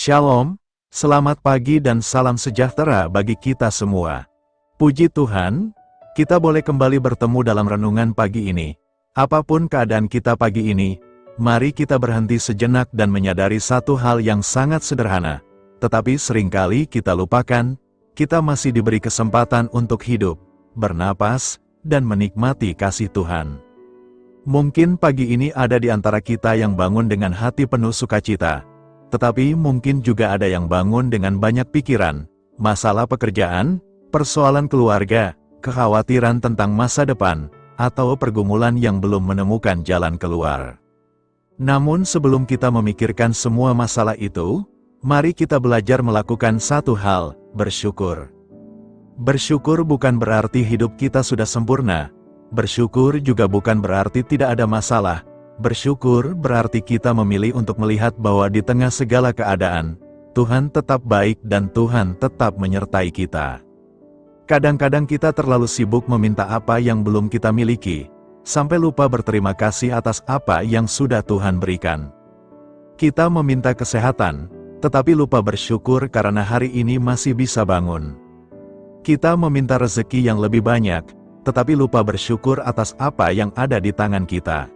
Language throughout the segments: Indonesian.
Shalom, selamat pagi dan salam sejahtera bagi kita semua. Puji Tuhan, kita boleh kembali bertemu dalam renungan pagi ini. Apapun keadaan kita pagi ini, mari kita berhenti sejenak dan menyadari satu hal yang sangat sederhana. Tetapi seringkali kita lupakan, kita masih diberi kesempatan untuk hidup, bernapas, dan menikmati kasih Tuhan. Mungkin pagi ini ada di antara kita yang bangun dengan hati penuh sukacita. Tetapi mungkin juga ada yang bangun dengan banyak pikiran, masalah pekerjaan, persoalan keluarga, kekhawatiran tentang masa depan, atau pergumulan yang belum menemukan jalan keluar. Namun sebelum kita memikirkan semua masalah itu, mari kita belajar melakukan satu hal, bersyukur. Bersyukur bukan berarti hidup kita sudah sempurna. Bersyukur juga bukan berarti tidak ada masalah. Bersyukur berarti kita memilih untuk melihat bahwa di tengah segala keadaan, Tuhan tetap baik dan Tuhan tetap menyertai kita. Kadang-kadang kita terlalu sibuk meminta apa yang belum kita miliki, sampai lupa berterima kasih atas apa yang sudah Tuhan berikan. Kita meminta kesehatan, tetapi lupa bersyukur karena hari ini masih bisa bangun. Kita meminta rezeki yang lebih banyak, tetapi lupa bersyukur atas apa yang ada di tangan kita.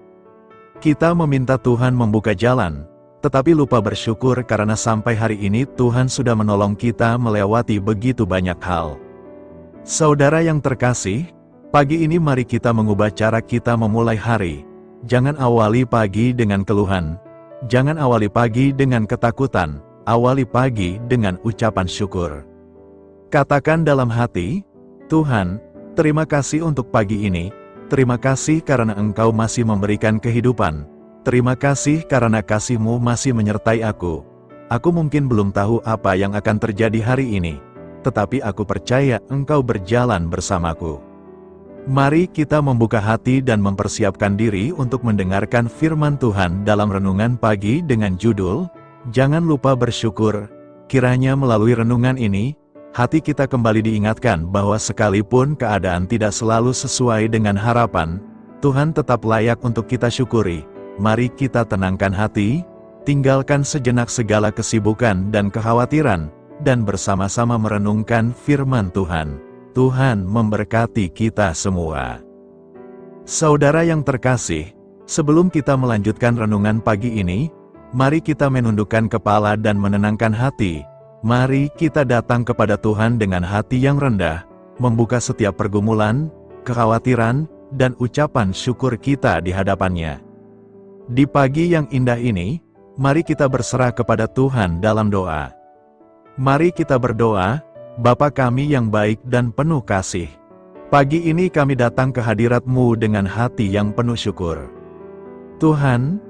Kita meminta Tuhan membuka jalan, tetapi lupa bersyukur karena sampai hari ini Tuhan sudah menolong kita melewati begitu banyak hal. Saudara yang terkasih, pagi ini mari kita mengubah cara kita memulai hari. Jangan awali pagi dengan keluhan. Jangan awali pagi dengan ketakutan. Awali pagi dengan ucapan syukur. Katakan dalam hati, Tuhan, terima kasih untuk pagi ini. Terima kasih karena Engkau masih memberikan kehidupan. Terima kasih karena kasih-Mu masih menyertai aku. Aku mungkin belum tahu apa yang akan terjadi hari ini, tetapi aku percaya Engkau berjalan bersamaku. Mari kita membuka hati dan mempersiapkan diri untuk mendengarkan firman Tuhan dalam renungan pagi dengan judul, Jangan Lupa Bersyukur. Kiranya melalui renungan ini, hati kita kembali diingatkan bahwa sekalipun keadaan tidak selalu sesuai dengan harapan, Tuhan tetap layak untuk kita syukuri. Mari kita tenangkan hati, tinggalkan sejenak segala kesibukan dan kekhawatiran, dan bersama-sama merenungkan firman Tuhan. Tuhan memberkati kita semua. Saudara yang terkasih, sebelum kita melanjutkan renungan pagi ini, mari kita menundukkan kepala dan menenangkan hati. Mari kita datang kepada Tuhan dengan hati yang rendah, membuka setiap pergumulan, kekhawatiran, dan ucapan syukur kita di hadapan-Nya. Di pagi yang indah ini, mari kita berserah kepada Tuhan dalam doa. Mari kita berdoa, Bapa kami yang baik dan penuh kasih. Pagi ini kami datang ke hadirat-Mu dengan hati yang penuh syukur. Tuhan,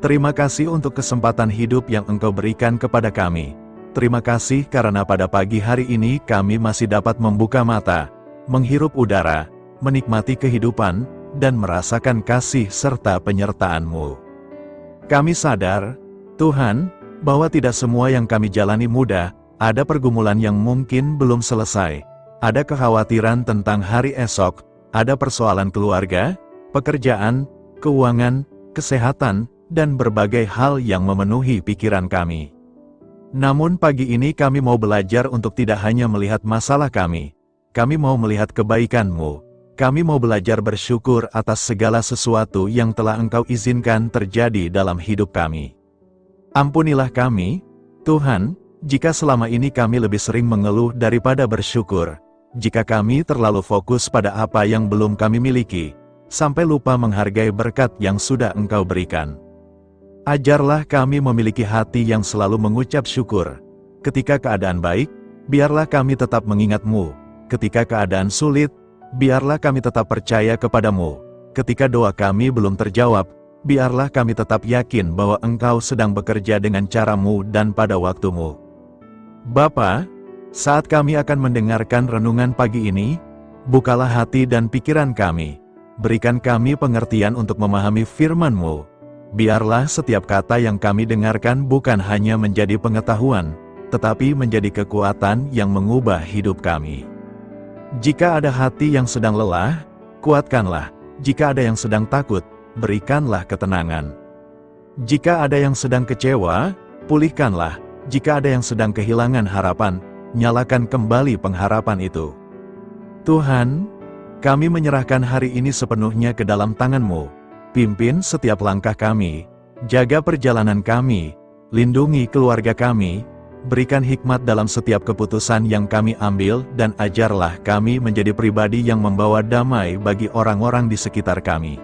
terima kasih untuk kesempatan hidup yang Engkau berikan kepada kami. Terima kasih karena pada pagi hari ini kami masih dapat membuka mata, menghirup udara, menikmati kehidupan, dan merasakan kasih serta penyertaan-Mu. Kami sadar, Tuhan, bahwa tidak semua yang kami jalani mudah, ada pergumulan yang mungkin belum selesai, ada kekhawatiran tentang hari esok, ada persoalan keluarga, pekerjaan, keuangan, kesehatan, dan berbagai hal yang memenuhi pikiran kami. Namun pagi ini kami mau belajar untuk tidak hanya melihat masalah kami mau melihat kebaikan-Mu. Kami mau belajar bersyukur atas segala sesuatu yang telah Engkau izinkan terjadi dalam hidup kami. Ampunilah kami, Tuhan, jika selama ini kami lebih sering mengeluh daripada bersyukur, jika kami terlalu fokus pada apa yang belum kami miliki, sampai lupa menghargai berkat yang sudah Engkau berikan. Ajarlah kami memiliki hati yang selalu mengucap syukur. Ketika keadaan baik, biarlah kami tetap mengingat-Mu. Ketika keadaan sulit, biarlah kami tetap percaya kepada-Mu. Ketika doa kami belum terjawab, biarlah kami tetap yakin bahwa Engkau sedang bekerja dengan cara-Mu dan pada waktu-Mu. Bapa, saat kami akan mendengarkan renungan pagi ini, bukalah hati dan pikiran kami. Berikan kami pengertian untuk memahami firman-Mu. Biarlah setiap kata yang kami dengarkan bukan hanya menjadi pengetahuan, tetapi menjadi kekuatan yang mengubah hidup kami. Jika ada hati yang sedang lelah, kuatkanlah. Jika ada yang sedang takut, berikanlah ketenangan. Jika ada yang sedang kecewa, pulihkanlah. Jika ada yang sedang kehilangan harapan, nyalakan kembali pengharapan itu. Tuhan, kami menyerahkan hari ini sepenuhnya ke dalam tangan-Mu. Pimpin setiap langkah kami, jaga perjalanan kami, lindungi keluarga kami, berikan hikmat dalam setiap keputusan yang kami ambil, dan ajarlah kami menjadi pribadi yang membawa damai bagi orang-orang di sekitar kami.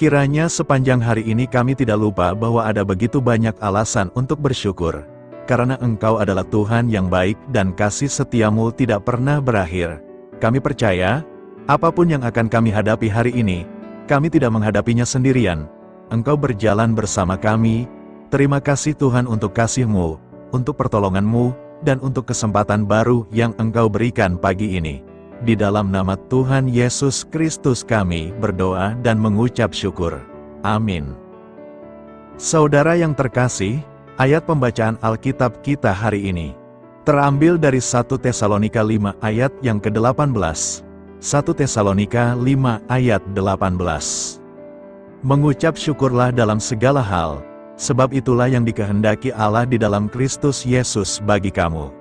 Kiranya sepanjang hari ini kami tidak lupa bahwa ada begitu banyak alasan untuk bersyukur, karena Engkau adalah Tuhan yang baik dan kasih setia-Mu tidak pernah berakhir. Kami percaya, apapun yang akan kami hadapi hari ini, kami tidak menghadapinya sendirian. Engkau berjalan bersama kami. Terima kasih Tuhan untuk kasih-Mu, untuk pertolongan-Mu, dan untuk kesempatan baru yang Engkau berikan pagi ini. Di dalam nama Tuhan Yesus Kristus kami berdoa dan mengucap syukur. Amin. Saudara yang terkasih, ayat pembacaan Alkitab kita hari ini terambil dari 1 Tesalonika 5 ayat yang ke-18. 1 Tesalonika 5 ayat 18. Mengucap syukurlah dalam segala hal, sebab itulah yang dikehendaki Allah di dalam Kristus Yesus bagi kamu.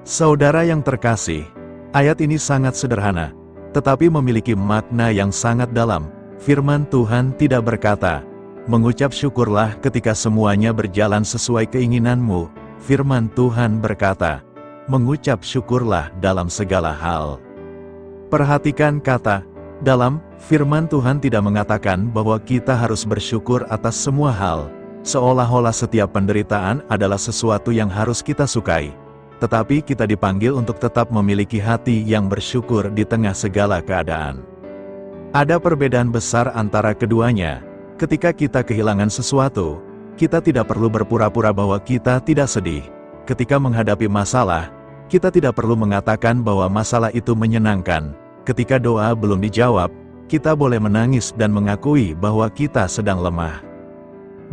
Saudara yang terkasih, ayat ini sangat sederhana, tetapi memiliki makna yang sangat dalam. Firman Tuhan tidak berkata, mengucap syukurlah ketika semuanya berjalan sesuai keinginanmu. Firman Tuhan berkata, mengucap syukurlah dalam segala hal. Perhatikan kata, dalam. Firman Tuhan tidak mengatakan bahwa kita harus bersyukur atas semua hal, seolah-olah setiap penderitaan adalah sesuatu yang harus kita sukai. Tetapi kita dipanggil untuk tetap memiliki hati yang bersyukur di tengah segala keadaan. Ada perbedaan besar antara keduanya. Ketika kita kehilangan sesuatu, kita tidak perlu berpura-pura bahwa kita tidak sedih. Ketika menghadapi masalah, kita tidak perlu mengatakan bahwa masalah itu menyenangkan. Ketika doa belum dijawab, kita boleh menangis dan mengakui bahwa kita sedang lemah.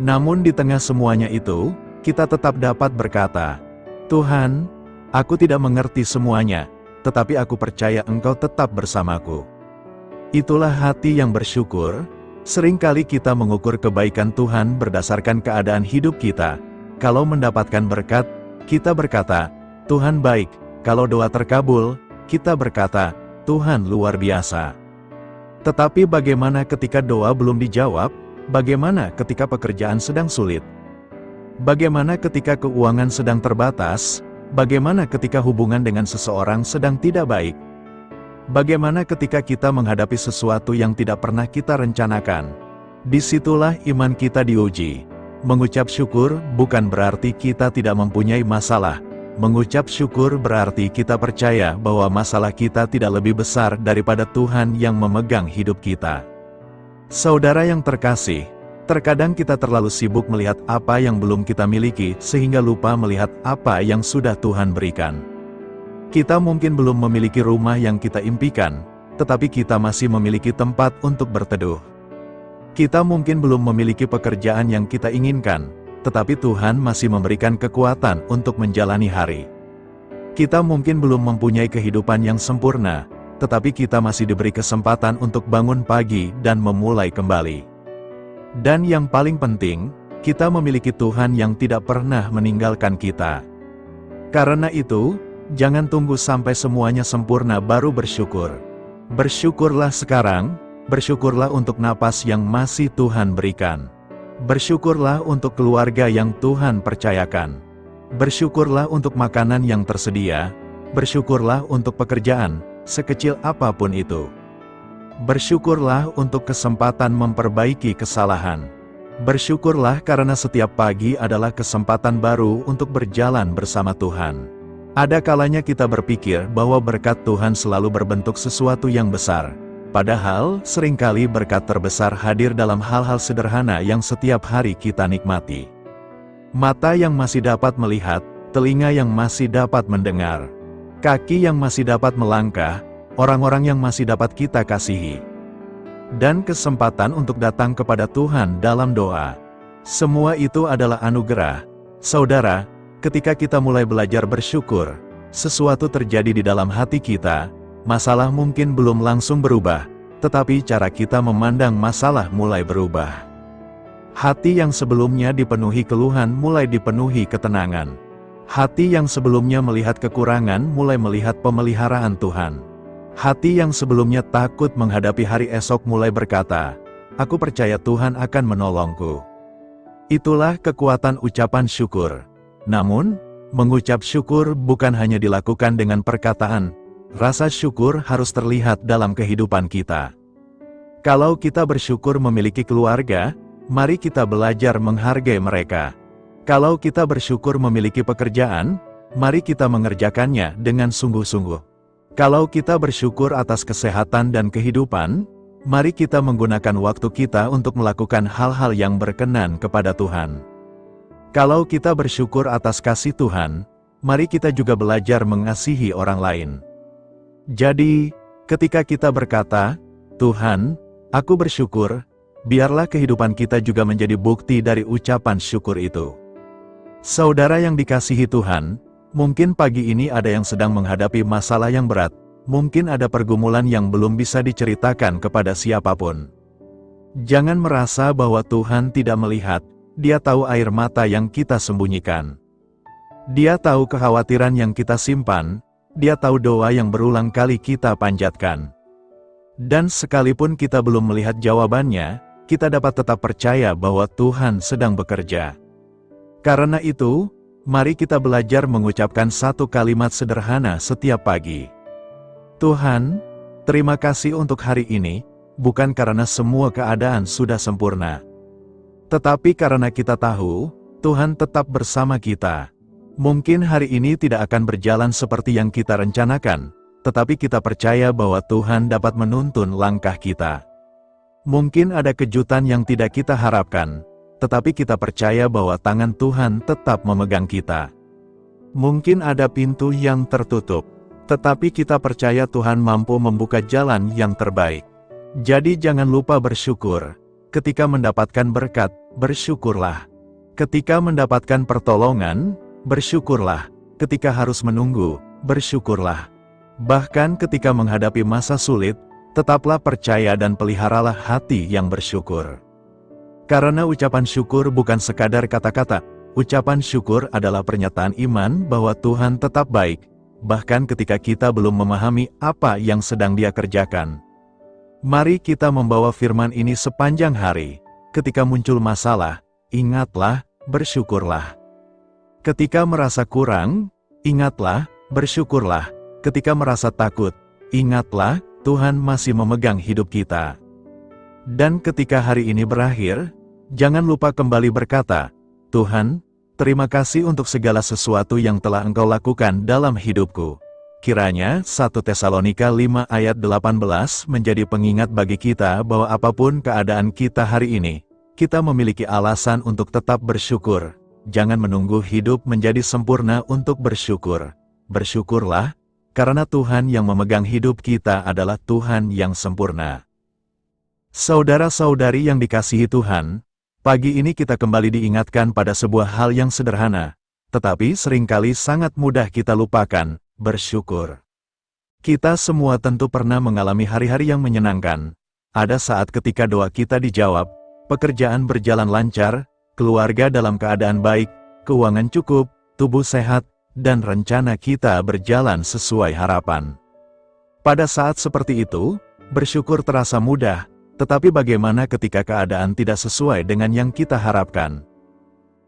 Namun di tengah semuanya itu, kita tetap dapat berkata, Tuhan, aku tidak mengerti semuanya, tetapi aku percaya Engkau tetap bersamaku. Itulah hati yang bersyukur. Seringkali kita mengukur kebaikan Tuhan berdasarkan keadaan hidup kita. Kalau mendapatkan berkat, kita berkata, Tuhan baik. Kalau doa terkabul, kita berkata, Tuhan luar biasa. Tetapi bagaimana ketika doa belum dijawab? Bagaimana ketika pekerjaan sedang sulit? Bagaimana ketika keuangan sedang terbatas? Bagaimana ketika hubungan dengan seseorang sedang tidak baik? Bagaimana ketika kita menghadapi sesuatu yang tidak pernah kita rencanakan? Disitulah iman kita diuji. Mengucap syukur bukan berarti kita tidak mempunyai masalah. Mengucap syukur berarti kita percaya bahwa masalah kita tidak lebih besar daripada Tuhan yang memegang hidup kita. Saudara yang terkasih, terkadang kita terlalu sibuk melihat apa yang belum kita miliki sehingga lupa melihat apa yang sudah Tuhan berikan. Kita mungkin belum memiliki rumah yang kita impikan, tetapi kita masih memiliki tempat untuk berteduh. Kita mungkin belum memiliki pekerjaan yang kita inginkan, tetapi Tuhan masih memberikan kekuatan untuk menjalani hari. Kita mungkin belum mempunyai kehidupan yang sempurna, tetapi kita masih diberi kesempatan untuk bangun pagi dan memulai kembali. Dan yang paling penting, kita memiliki Tuhan yang tidak pernah meninggalkan kita. Karena itu, jangan tunggu sampai semuanya sempurna baru bersyukur. Bersyukurlah sekarang, bersyukurlah untuk napas yang masih Tuhan berikan. Bersyukurlah untuk keluarga yang Tuhan percayakan. Bersyukurlah untuk makanan yang tersedia. Bersyukurlah untuk pekerjaan, sekecil apapun itu. Bersyukurlah untuk kesempatan memperbaiki kesalahan. Bersyukurlah karena setiap pagi adalah kesempatan baru untuk berjalan bersama Tuhan. Ada kalanya kita berpikir bahwa berkat Tuhan selalu berbentuk sesuatu yang besar. Padahal, seringkali berkat terbesar hadir dalam hal-hal sederhana yang setiap hari kita nikmati. Mata yang masih dapat melihat, telinga yang masih dapat mendengar, kaki yang masih dapat melangkah, orang-orang yang masih dapat kita kasihi, dan kesempatan untuk datang kepada Tuhan dalam doa. Semua itu adalah anugerah. Saudara, ketika kita mulai belajar bersyukur, sesuatu terjadi di dalam hati kita. Masalah mungkin belum langsung berubah, tetapi cara kita memandang masalah mulai berubah. Hati yang sebelumnya dipenuhi keluhan mulai dipenuhi ketenangan. Hati yang sebelumnya melihat kekurangan mulai melihat pemeliharaan Tuhan. Hati yang sebelumnya takut menghadapi hari esok mulai berkata, "Aku percaya Tuhan akan menolongku." Itulah kekuatan ucapan syukur. Namun, mengucap syukur bukan hanya dilakukan dengan perkataan. Rasa syukur harus terlihat dalam kehidupan kita. Kalau kita bersyukur memiliki keluarga, mari kita belajar menghargai mereka. Kalau kita bersyukur memiliki pekerjaan, mari kita mengerjakannya dengan sungguh-sungguh. Kalau kita bersyukur atas kesehatan dan kehidupan, mari kita menggunakan waktu kita untuk melakukan hal-hal yang berkenan kepada Tuhan. Kalau kita bersyukur atas kasih Tuhan, mari kita juga belajar mengasihi orang lain. Jadi, ketika kita berkata, "Tuhan, aku bersyukur," biarlah kehidupan kita juga menjadi bukti dari ucapan syukur itu. Saudara yang dikasihi Tuhan, mungkin pagi ini ada yang sedang menghadapi masalah yang berat, mungkin ada pergumulan yang belum bisa diceritakan kepada siapapun. Jangan merasa bahwa Tuhan tidak melihat, Dia tahu air mata yang kita sembunyikan. Dia tahu kekhawatiran yang kita simpan, Dia tahu doa yang berulang kali kita panjatkan. Dan sekalipun kita belum melihat jawabannya, kita dapat tetap percaya bahwa Tuhan sedang bekerja. Karena itu, mari kita belajar mengucapkan satu kalimat sederhana setiap pagi. Tuhan, terima kasih untuk hari ini, bukan karena semua keadaan sudah sempurna. Tetapi karena kita tahu, Tuhan tetap bersama kita. Mungkin hari ini tidak akan berjalan seperti yang kita rencanakan, tetapi kita percaya bahwa Tuhan dapat menuntun langkah kita. Mungkin ada kejutan yang tidak kita harapkan, tetapi kita percaya bahwa tangan Tuhan tetap memegang kita. Mungkin ada pintu yang tertutup, tetapi kita percaya Tuhan mampu membuka jalan yang terbaik. Jadi jangan lupa bersyukur. Ketika mendapatkan berkat, bersyukurlah. Ketika mendapatkan pertolongan, bersyukurlah. Ketika harus menunggu, bersyukurlah. Bahkan ketika menghadapi masa sulit, tetaplah percaya dan peliharalah hati yang bersyukur. Karena ucapan syukur bukan sekadar kata-kata, ucapan syukur adalah pernyataan iman bahwa Tuhan tetap baik, bahkan ketika kita belum memahami apa yang sedang Dia kerjakan. Mari kita membawa firman ini sepanjang hari. Ketika muncul masalah, ingatlah, bersyukurlah. Ketika merasa kurang, ingatlah, bersyukurlah. Ketika merasa takut, ingatlah, Tuhan masih memegang hidup kita. Dan ketika hari ini berakhir, jangan lupa kembali berkata, "Tuhan, terima kasih untuk segala sesuatu yang telah Engkau lakukan dalam hidupku." Kiranya 1 Tesalonika 5 ayat 18 menjadi pengingat bagi kita bahwa apapun keadaan kita hari ini, kita memiliki alasan untuk tetap bersyukur. Jangan menunggu hidup menjadi sempurna untuk bersyukur. Bersyukurlah, karena Tuhan yang memegang hidup kita adalah Tuhan yang sempurna. Saudara-saudari yang dikasihi Tuhan, pagi ini kita kembali diingatkan pada sebuah hal yang sederhana, tetapi seringkali sangat mudah kita lupakan, bersyukur. Kita semua tentu pernah mengalami hari-hari yang menyenangkan. Ada saat ketika doa kita dijawab, pekerjaan berjalan lancar, keluarga dalam keadaan baik, keuangan cukup, tubuh sehat, dan rencana kita berjalan sesuai harapan. Pada saat seperti itu, bersyukur terasa mudah, tetapi bagaimana ketika keadaan tidak sesuai dengan yang kita harapkan?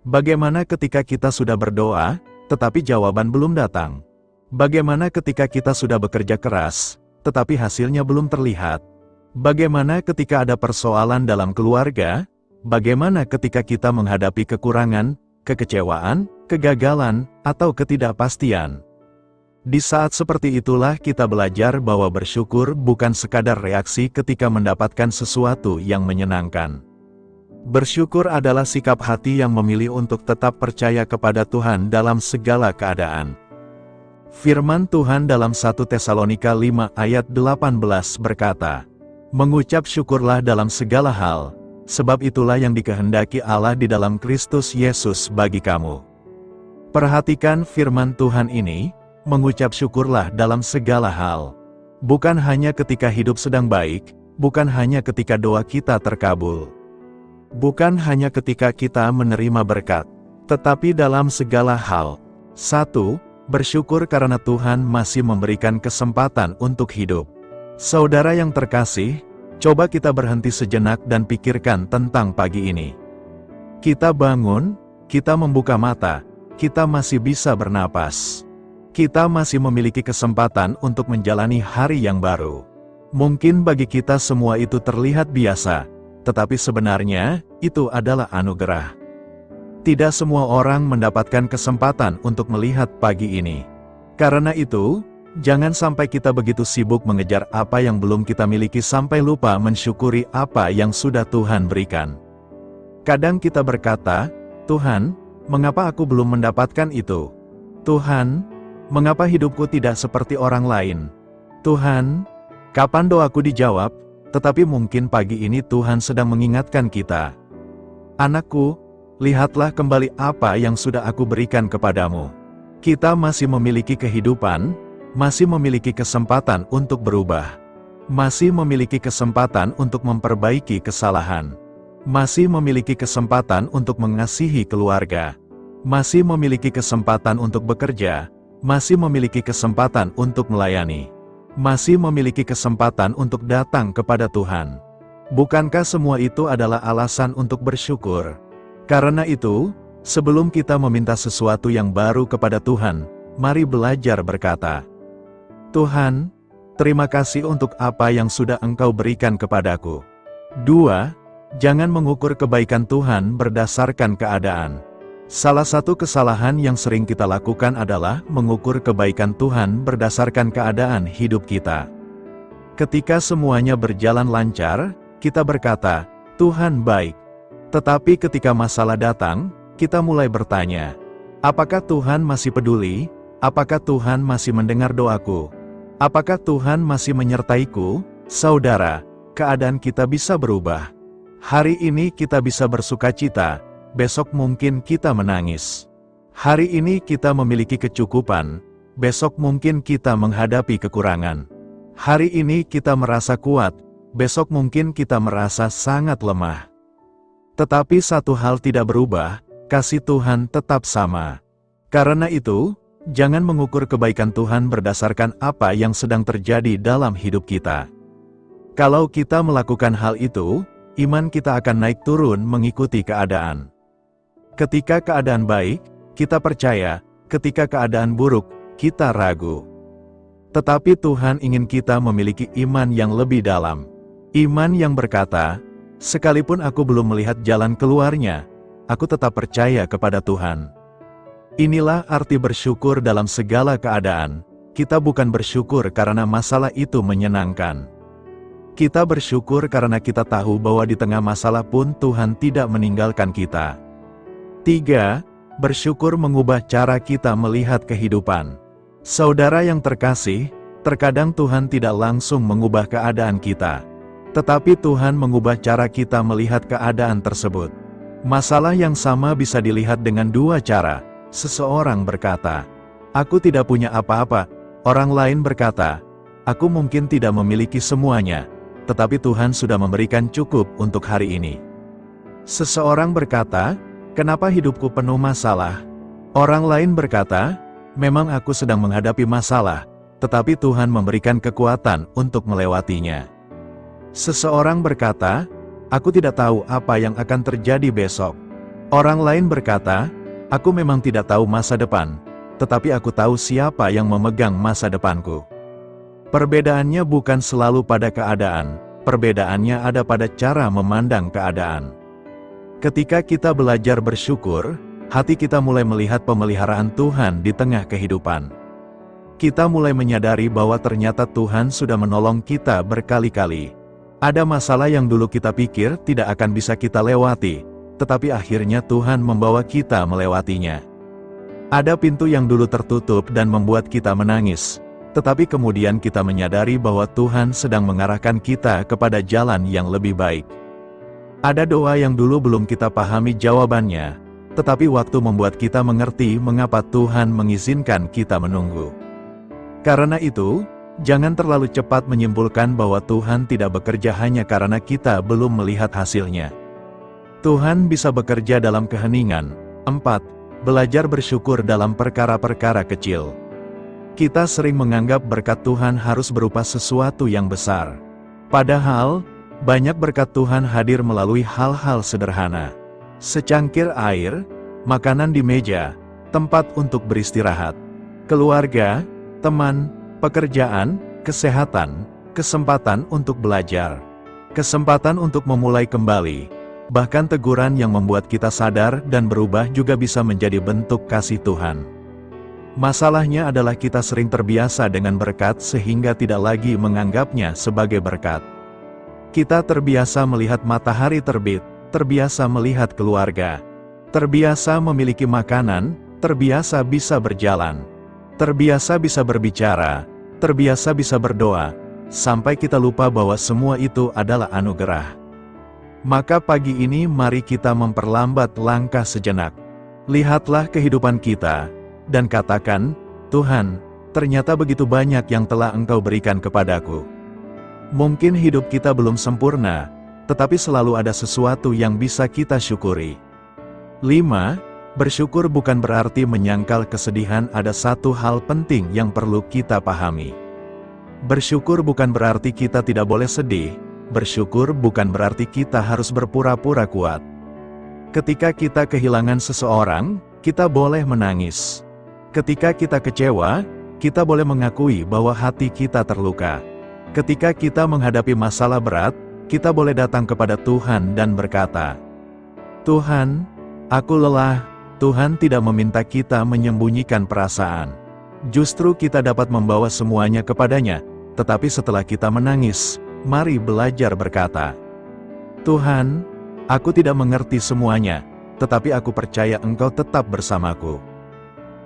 Bagaimana ketika kita sudah berdoa, tetapi jawaban belum datang? Bagaimana ketika kita sudah bekerja keras, tetapi hasilnya belum terlihat? Bagaimana ketika ada persoalan dalam keluarga? Bagaimana ketika kita menghadapi kekurangan, kekecewaan, kegagalan, atau ketidakpastian? Di saat seperti itulah kita belajar bahwa bersyukur bukan sekadar reaksi ketika mendapatkan sesuatu yang menyenangkan. Bersyukur adalah sikap hati yang memilih untuk tetap percaya kepada Tuhan dalam segala keadaan. Firman Tuhan dalam 1 Tesalonika 5 ayat 18 berkata, "Mengucap syukurlah dalam segala hal, sebab itulah yang dikehendaki Allah di dalam Kristus Yesus bagi kamu." Perhatikan firman Tuhan ini, mengucap syukurlah dalam segala hal. Bukan hanya ketika hidup sedang baik, bukan hanya ketika doa kita terkabul. Bukan hanya ketika kita menerima berkat, tetapi dalam segala hal. 1. Bersyukur karena Tuhan masih memberikan kesempatan untuk hidup. Saudara yang terkasih, coba kita berhenti sejenak dan pikirkan tentang pagi ini. Kita bangun, kita membuka mata, kita masih bisa bernapas. Kita masih memiliki kesempatan untuk menjalani hari yang baru. Mungkin bagi kita semua itu terlihat biasa, tetapi sebenarnya itu adalah anugerah. Tidak semua orang mendapatkan kesempatan untuk melihat pagi ini. Karena itu, jangan sampai kita begitu sibuk mengejar apa yang belum kita miliki sampai lupa mensyukuri apa yang sudah Tuhan berikan. Kadang kita berkata, "Tuhan, mengapa aku belum mendapatkan itu? Tuhan, mengapa hidupku tidak seperti orang lain? Tuhan, kapan doaku dijawab?" Tetapi mungkin pagi ini Tuhan sedang mengingatkan kita. "Anakku, lihatlah kembali apa yang sudah aku berikan kepadamu." Kita masih memiliki kehidupan, masih memiliki kesempatan untuk berubah, masih memiliki kesempatan untuk memperbaiki kesalahan, masih memiliki kesempatan untuk mengasihi keluarga, masih memiliki kesempatan untuk bekerja, masih memiliki kesempatan untuk melayani, masih memiliki kesempatan untuk datang kepada Tuhan. Bukankah semua itu adalah alasan untuk bersyukur? Karena itu, sebelum kita meminta sesuatu yang baru kepada Tuhan, mari belajar berkata, "Tuhan, terima kasih untuk apa yang sudah Engkau berikan kepadaku." 2. Jangan mengukur kebaikan Tuhan berdasarkan keadaan. Salah satu kesalahan yang sering kita lakukan adalah mengukur kebaikan Tuhan berdasarkan keadaan hidup kita. Ketika semuanya berjalan lancar, kita berkata, "Tuhan baik." Tetapi ketika masalah datang, kita mulai bertanya, apakah Tuhan masih peduli? Apakah Tuhan masih mendengar doaku? Apakah Tuhan masih menyertaiku? Saudara, keadaan kita bisa berubah. Hari ini kita bisa bersukacita, besok mungkin kita menangis. Hari ini kita memiliki kecukupan, besok mungkin kita menghadapi kekurangan. Hari ini kita merasa kuat, besok mungkin kita merasa sangat lemah. Tetapi satu hal tidak berubah, kasih Tuhan tetap sama. Karena itu, jangan mengukur kebaikan Tuhan berdasarkan apa yang sedang terjadi dalam hidup kita. Kalau kita melakukan hal itu, iman kita akan naik turun mengikuti keadaan. Ketika keadaan baik, kita percaya, ketika keadaan buruk, kita ragu. Tetapi Tuhan ingin kita memiliki iman yang lebih dalam. Iman yang berkata, sekalipun aku belum melihat jalan keluarnya, aku tetap percaya kepada Tuhan. Inilah arti bersyukur dalam segala keadaan. Kita bukan bersyukur karena masalah itu menyenangkan. Kita bersyukur karena kita tahu bahwa di tengah masalah pun Tuhan tidak meninggalkan kita. 3. Bersyukur mengubah cara kita melihat kehidupan. Saudara yang terkasih, terkadang Tuhan tidak langsung mengubah keadaan kita. Tetapi Tuhan mengubah cara kita melihat keadaan tersebut. Masalah yang sama bisa dilihat dengan dua cara. Seseorang berkata, "Aku tidak punya apa-apa." Orang lain berkata, "Aku mungkin tidak memiliki semuanya, tetapi Tuhan sudah memberikan cukup untuk hari ini." Seseorang berkata, "Kenapa hidupku penuh masalah?" Orang lain berkata, "Memang aku sedang menghadapi masalah, tetapi Tuhan memberikan kekuatan untuk melewatinya." Seseorang berkata, "Aku tidak tahu apa yang akan terjadi besok." Orang lain berkata, "Aku memang tidak tahu masa depan, tetapi aku tahu siapa yang memegang masa depanku." Perbedaannya bukan selalu pada keadaan, perbedaannya ada pada cara memandang keadaan. Ketika kita belajar bersyukur, hati kita mulai melihat pemeliharaan Tuhan di tengah kehidupan. Kita mulai menyadari bahwa ternyata Tuhan sudah menolong kita berkali-kali. Ada masalah yang dulu kita pikir tidak akan bisa kita lewati, tetapi akhirnya Tuhan membawa kita melewatinya. Ada pintu yang dulu tertutup dan membuat kita menangis, tetapi kemudian kita menyadari bahwa Tuhan sedang mengarahkan kita kepada jalan yang lebih baik. Ada doa yang dulu belum kita pahami jawabannya, tetapi waktu membuat kita mengerti mengapa Tuhan mengizinkan kita menunggu. Karena itu, jangan terlalu cepat menyimpulkan bahwa Tuhan tidak bekerja hanya karena kita belum melihat hasilnya. Tuhan bisa bekerja dalam keheningan. 4. Belajar bersyukur dalam perkara-perkara kecil. Kita sering menganggap berkat Tuhan harus berupa sesuatu yang besar. Padahal, banyak berkat Tuhan hadir melalui hal-hal sederhana. Secangkir air, makanan di meja, tempat untuk beristirahat, keluarga, teman, pekerjaan, kesehatan, kesempatan untuk belajar, kesempatan untuk memulai kembali. Bahkan teguran yang membuat kita sadar dan berubah juga bisa menjadi bentuk kasih Tuhan. Masalahnya adalah kita sering terbiasa dengan berkat sehingga tidak lagi menganggapnya sebagai berkat. Kita terbiasa melihat matahari terbit, terbiasa melihat keluarga, terbiasa memiliki makanan, terbiasa bisa berjalan, terbiasa bisa berbicara, terbiasa bisa berdoa, sampai kita lupa bahwa semua itu adalah anugerah. Maka pagi ini mari kita memperlambat langkah sejenak. Lihatlah kehidupan kita, dan katakan, Tuhan, ternyata begitu banyak yang telah Engkau berikan kepadaku. Mungkin hidup kita belum sempurna, tetapi selalu ada sesuatu yang bisa kita syukuri. 5. Bersyukur bukan berarti menyangkal kesedihan. Ada satu hal penting yang perlu kita pahami. Bersyukur bukan berarti kita tidak boleh sedih. Bersyukur bukan berarti kita harus berpura-pura kuat. Ketika kita kehilangan seseorang, kita boleh menangis. Ketika kita kecewa, kita boleh mengakui bahwa hati kita terluka. Ketika kita menghadapi masalah berat, kita boleh datang kepada Tuhan dan berkata, Tuhan, aku lelah. Tuhan tidak meminta kita menyembunyikan perasaan. Justru kita dapat membawa semuanya kepadanya, tetapi setelah kita menangis, mari belajar berkata, Tuhan, aku tidak mengerti semuanya, tetapi aku percaya Engkau tetap bersamaku.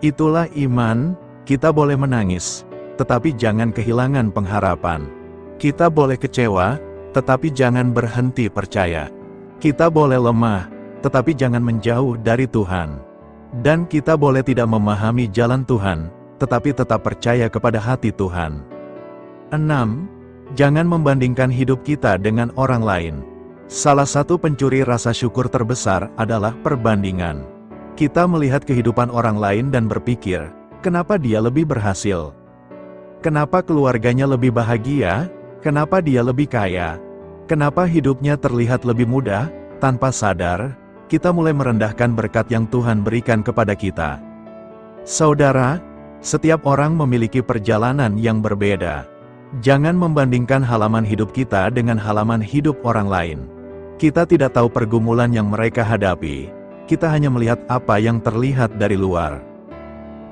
Itulah iman. Kita boleh menangis, tetapi jangan kehilangan pengharapan. Kita boleh kecewa, tetapi jangan berhenti percaya. Kita boleh lemah, tetapi jangan menjauh dari Tuhan. Dan kita boleh tidak memahami jalan Tuhan, tetapi tetap percaya kepada hati Tuhan. 6. Jangan membandingkan hidup kita dengan orang lain. Salah satu pencuri rasa syukur terbesar adalah perbandingan. Kita melihat kehidupan orang lain dan berpikir, kenapa dia lebih berhasil? Kenapa keluarganya lebih bahagia? Kenapa dia lebih kaya? Kenapa hidupnya terlihat lebih mudah? Tanpa sadar, kita mulai merendahkan berkat yang Tuhan berikan kepada kita. Saudara, setiap orang memiliki perjalanan yang berbeda. Jangan membandingkan halaman hidup kita dengan halaman hidup orang lain. Kita tidak tahu pergumulan yang mereka hadapi. Kita hanya melihat apa yang terlihat dari luar.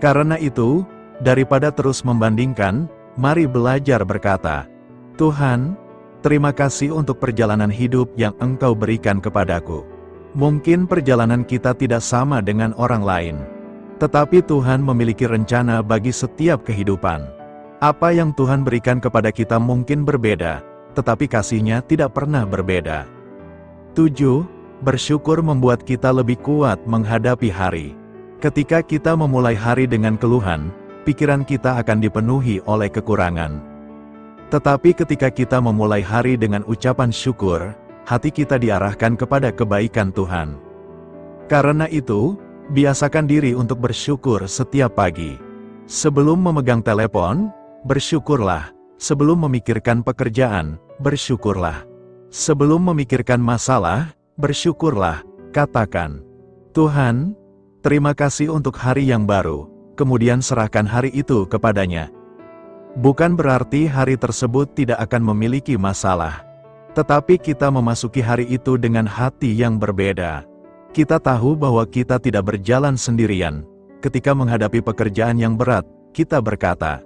Karena itu, daripada terus membandingkan, mari belajar berkata, Tuhan, terima kasih untuk perjalanan hidup yang Engkau berikan kepadaku. Mungkin perjalanan kita tidak sama dengan orang lain, tetapi Tuhan memiliki rencana bagi setiap kehidupan. Apa yang Tuhan berikan kepada kita mungkin berbeda, tetapi kasih-Nya tidak pernah berbeda. 7. Bersyukur membuat kita lebih kuat menghadapi hari. Ketika kita memulai hari dengan keluhan, pikiran kita akan dipenuhi oleh kekurangan. Tetapi ketika kita memulai hari dengan ucapan syukur, hati kita diarahkan kepada kebaikan Tuhan. Karena itu, biasakan diri untuk bersyukur setiap pagi. Sebelum memegang telepon, bersyukurlah. Sebelum memikirkan pekerjaan, bersyukurlah. Sebelum memikirkan masalah, bersyukurlah. Katakan, Tuhan, terima kasih untuk hari yang baru. Kemudian serahkan hari itu kepadanya. Bukan berarti hari tersebut tidak akan memiliki masalah. Tetapi kita memasuki hari itu dengan hati yang berbeda. Kita tahu bahwa kita tidak berjalan sendirian. Ketika menghadapi pekerjaan yang berat, kita berkata,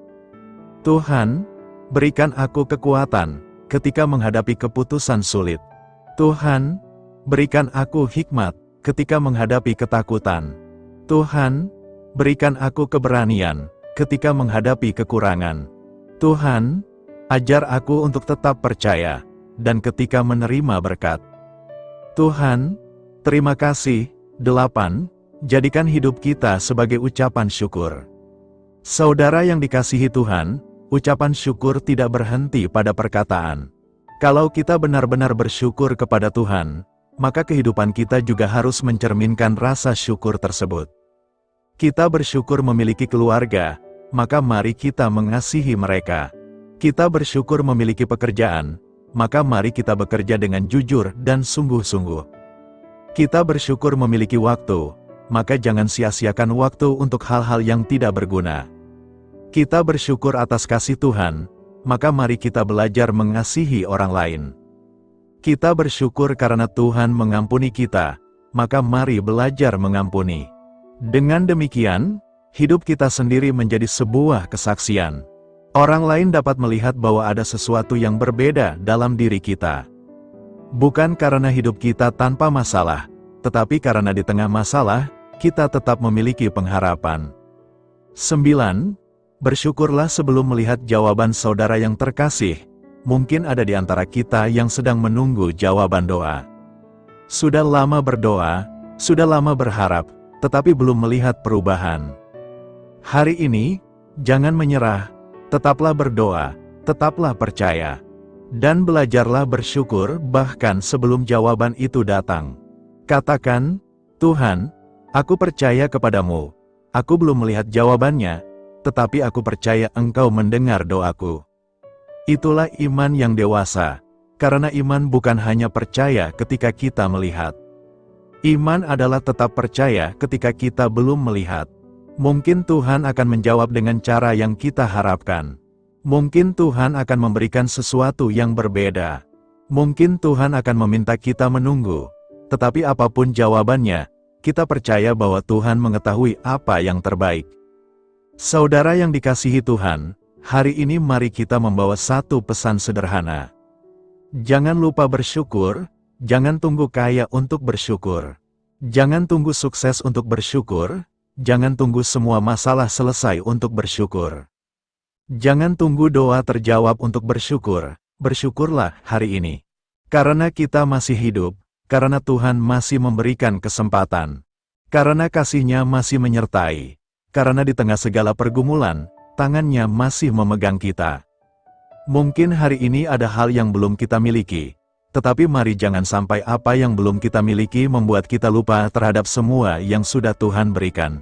Tuhan, berikan aku kekuatan ketika menghadapi keputusan sulit. Tuhan, berikan aku hikmat ketika menghadapi ketakutan. Tuhan, berikan aku keberanian ketika menghadapi kekurangan. Tuhan, ajar aku untuk tetap percaya dan ketika menerima berkat. Tuhan, terima kasih. 8. Jadikan hidup kita sebagai ucapan syukur. Saudara yang dikasihi Tuhan, ucapan syukur tidak berhenti pada perkataan. Kalau kita benar-benar bersyukur kepada Tuhan, maka kehidupan kita juga harus mencerminkan rasa syukur tersebut. Kita bersyukur memiliki keluarga, maka mari kita mengasihi mereka. Kita bersyukur memiliki pekerjaan, maka mari kita bekerja dengan jujur dan sungguh-sungguh. Kita bersyukur memiliki waktu, maka jangan sia-siakan waktu untuk hal-hal yang tidak berguna. Kita bersyukur atas kasih Tuhan, maka mari kita belajar mengasihi orang lain. Kita bersyukur karena Tuhan mengampuni kita, maka mari belajar mengampuni. Dengan demikian, hidup kita sendiri menjadi sebuah kesaksian. Orang lain dapat melihat bahwa ada sesuatu yang berbeda dalam diri kita. Bukan karena hidup kita tanpa masalah, tetapi karena di tengah masalah, kita tetap memiliki pengharapan. 9. Bersyukurlah sebelum melihat jawaban saudara yang terkasih. Mungkin ada di antara kita yang sedang menunggu jawaban doa. Sudah lama berdoa, sudah lama berharap, tetapi belum melihat perubahan. Hari ini, jangan menyerah, tetaplah berdoa, tetaplah percaya. Dan belajarlah bersyukur bahkan sebelum jawaban itu datang. Katakan, Tuhan, aku percaya kepadamu. Aku belum melihat jawabannya, tetapi aku percaya Engkau mendengar doaku. Itulah iman yang dewasa, karena iman bukan hanya percaya ketika kita melihat. Iman adalah tetap percaya ketika kita belum melihat. Mungkin Tuhan akan menjawab dengan cara yang kita harapkan. Mungkin Tuhan akan memberikan sesuatu yang berbeda. Mungkin Tuhan akan meminta kita menunggu. Tetapi apapun jawabannya, kita percaya bahwa Tuhan mengetahui apa yang terbaik. Saudara yang dikasihi Tuhan, hari ini mari kita membawa satu pesan sederhana. Jangan lupa bersyukur, jangan tunggu kaya untuk bersyukur. Jangan tunggu sukses untuk bersyukur, jangan tunggu semua masalah selesai untuk bersyukur. Jangan tunggu doa terjawab untuk bersyukur, bersyukurlah hari ini. Karena kita masih hidup, karena Tuhan masih memberikan kesempatan. Karena kasih-Nya masih menyertai. Karena di tengah segala pergumulan, tangan-Nya masih memegang kita. Mungkin hari ini ada hal yang belum kita miliki, tetapi mari jangan sampai apa yang belum kita miliki membuat kita lupa terhadap semua yang sudah Tuhan berikan.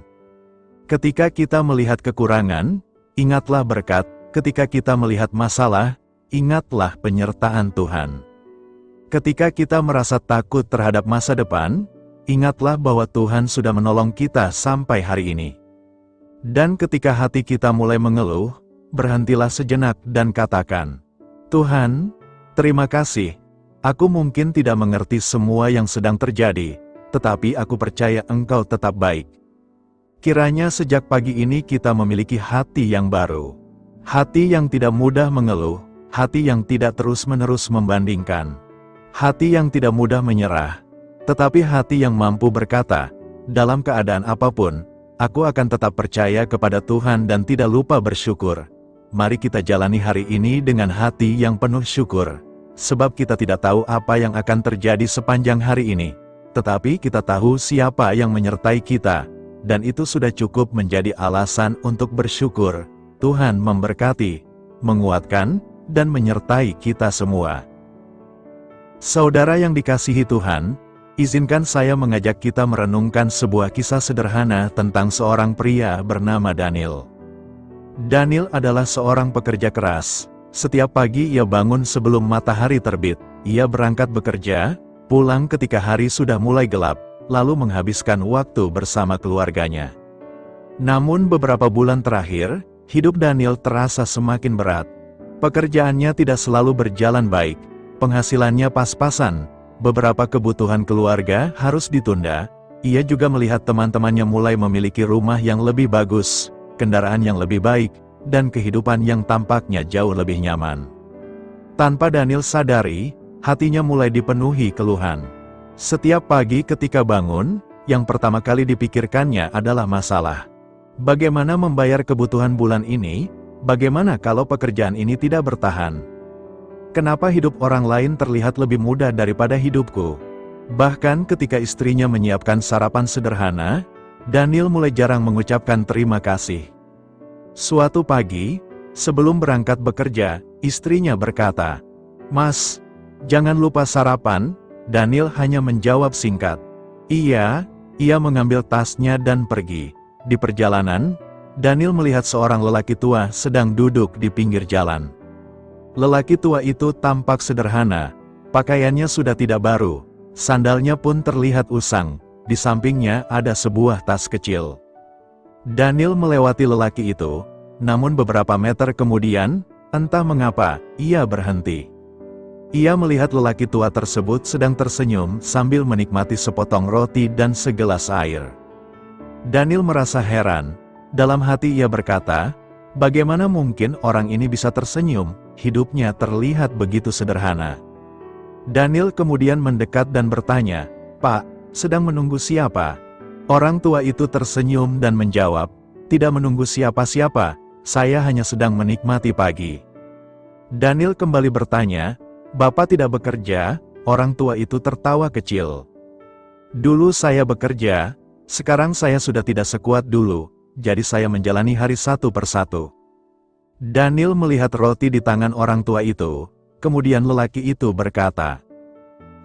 Ketika kita melihat kekurangan, ingatlah berkat. Ketika kita melihat masalah, ingatlah penyertaan Tuhan. Ketika kita merasa takut terhadap masa depan, ingatlah bahwa Tuhan sudah menolong kita sampai hari ini. Dan ketika hati kita mulai mengeluh, berhentilah sejenak dan katakan, Tuhan, terima kasih. Aku mungkin tidak mengerti semua yang sedang terjadi, tetapi aku percaya Engkau tetap baik. Kiranya sejak pagi ini kita memiliki hati yang baru. Hati yang tidak mudah mengeluh, hati yang tidak terus-menerus membandingkan. Hati yang tidak mudah menyerah, tetapi hati yang mampu berkata, dalam keadaan apapun, aku akan tetap percaya kepada Tuhan dan tidak lupa bersyukur. Mari kita jalani hari ini dengan hati yang penuh syukur, sebab kita tidak tahu apa yang akan terjadi sepanjang hari ini, tetapi kita tahu siapa yang menyertai kita. Dan itu sudah cukup menjadi alasan untuk bersyukur. Tuhan memberkati, menguatkan, dan menyertai kita semua. Saudara yang dikasihi Tuhan, izinkan saya mengajak kita merenungkan sebuah kisah sederhana tentang seorang pria bernama Daniel. Daniel adalah seorang pekerja keras. Setiap pagi ia bangun sebelum matahari terbit. Ia berangkat bekerja, pulang ketika hari sudah mulai gelap, lalu menghabiskan waktu bersama keluarganya. Namun beberapa bulan terakhir, hidup Daniel terasa semakin berat. Pekerjaannya tidak selalu berjalan baik, penghasilannya pas-pasan, beberapa kebutuhan keluarga harus ditunda. Ia juga melihat teman-temannya mulai memiliki rumah yang lebih bagus, kendaraan yang lebih baik, dan kehidupan yang tampaknya jauh lebih nyaman. Tanpa Daniel sadari, hatinya mulai dipenuhi keluhan. Setiap pagi ketika bangun, yang pertama kali dipikirkannya adalah masalah. Bagaimana membayar kebutuhan bulan ini? Bagaimana kalau pekerjaan ini tidak bertahan? Kenapa hidup orang lain terlihat lebih mudah daripada hidupku? Bahkan ketika istrinya menyiapkan sarapan sederhana, Daniel mulai jarang mengucapkan terima kasih. Suatu pagi, sebelum berangkat bekerja, istrinya berkata, "Mas, jangan lupa sarapan. Daniel hanya menjawab singkat, "Iya." Ia mengambil tasnya dan pergi. Di perjalanan, Daniel melihat seorang lelaki tua sedang duduk di pinggir jalan. Lelaki tua itu tampak sederhana, pakaiannya sudah tidak baru, sandalnya pun terlihat usang, di sampingnya ada sebuah tas kecil. Daniel melewati lelaki itu, namun beberapa meter kemudian, entah mengapa, ia berhenti. Ia melihat lelaki tua tersebut sedang tersenyum sambil menikmati sepotong roti dan segelas air. Daniel merasa heran, dalam hati ia berkata, bagaimana mungkin orang ini bisa tersenyum, hidupnya terlihat begitu sederhana. Daniel kemudian mendekat dan bertanya, "Pak, sedang menunggu siapa?" Orang tua itu tersenyum dan menjawab, "Tidak menunggu siapa-siapa, saya hanya sedang menikmati pagi." Daniel kembali bertanya, "Bapak tidak bekerja?" Orang tua itu tertawa kecil. "Dulu saya bekerja, sekarang saya sudah tidak sekuat dulu, jadi saya menjalani hari satu persatu." Daniel melihat roti di tangan orang tua itu, kemudian lelaki itu berkata,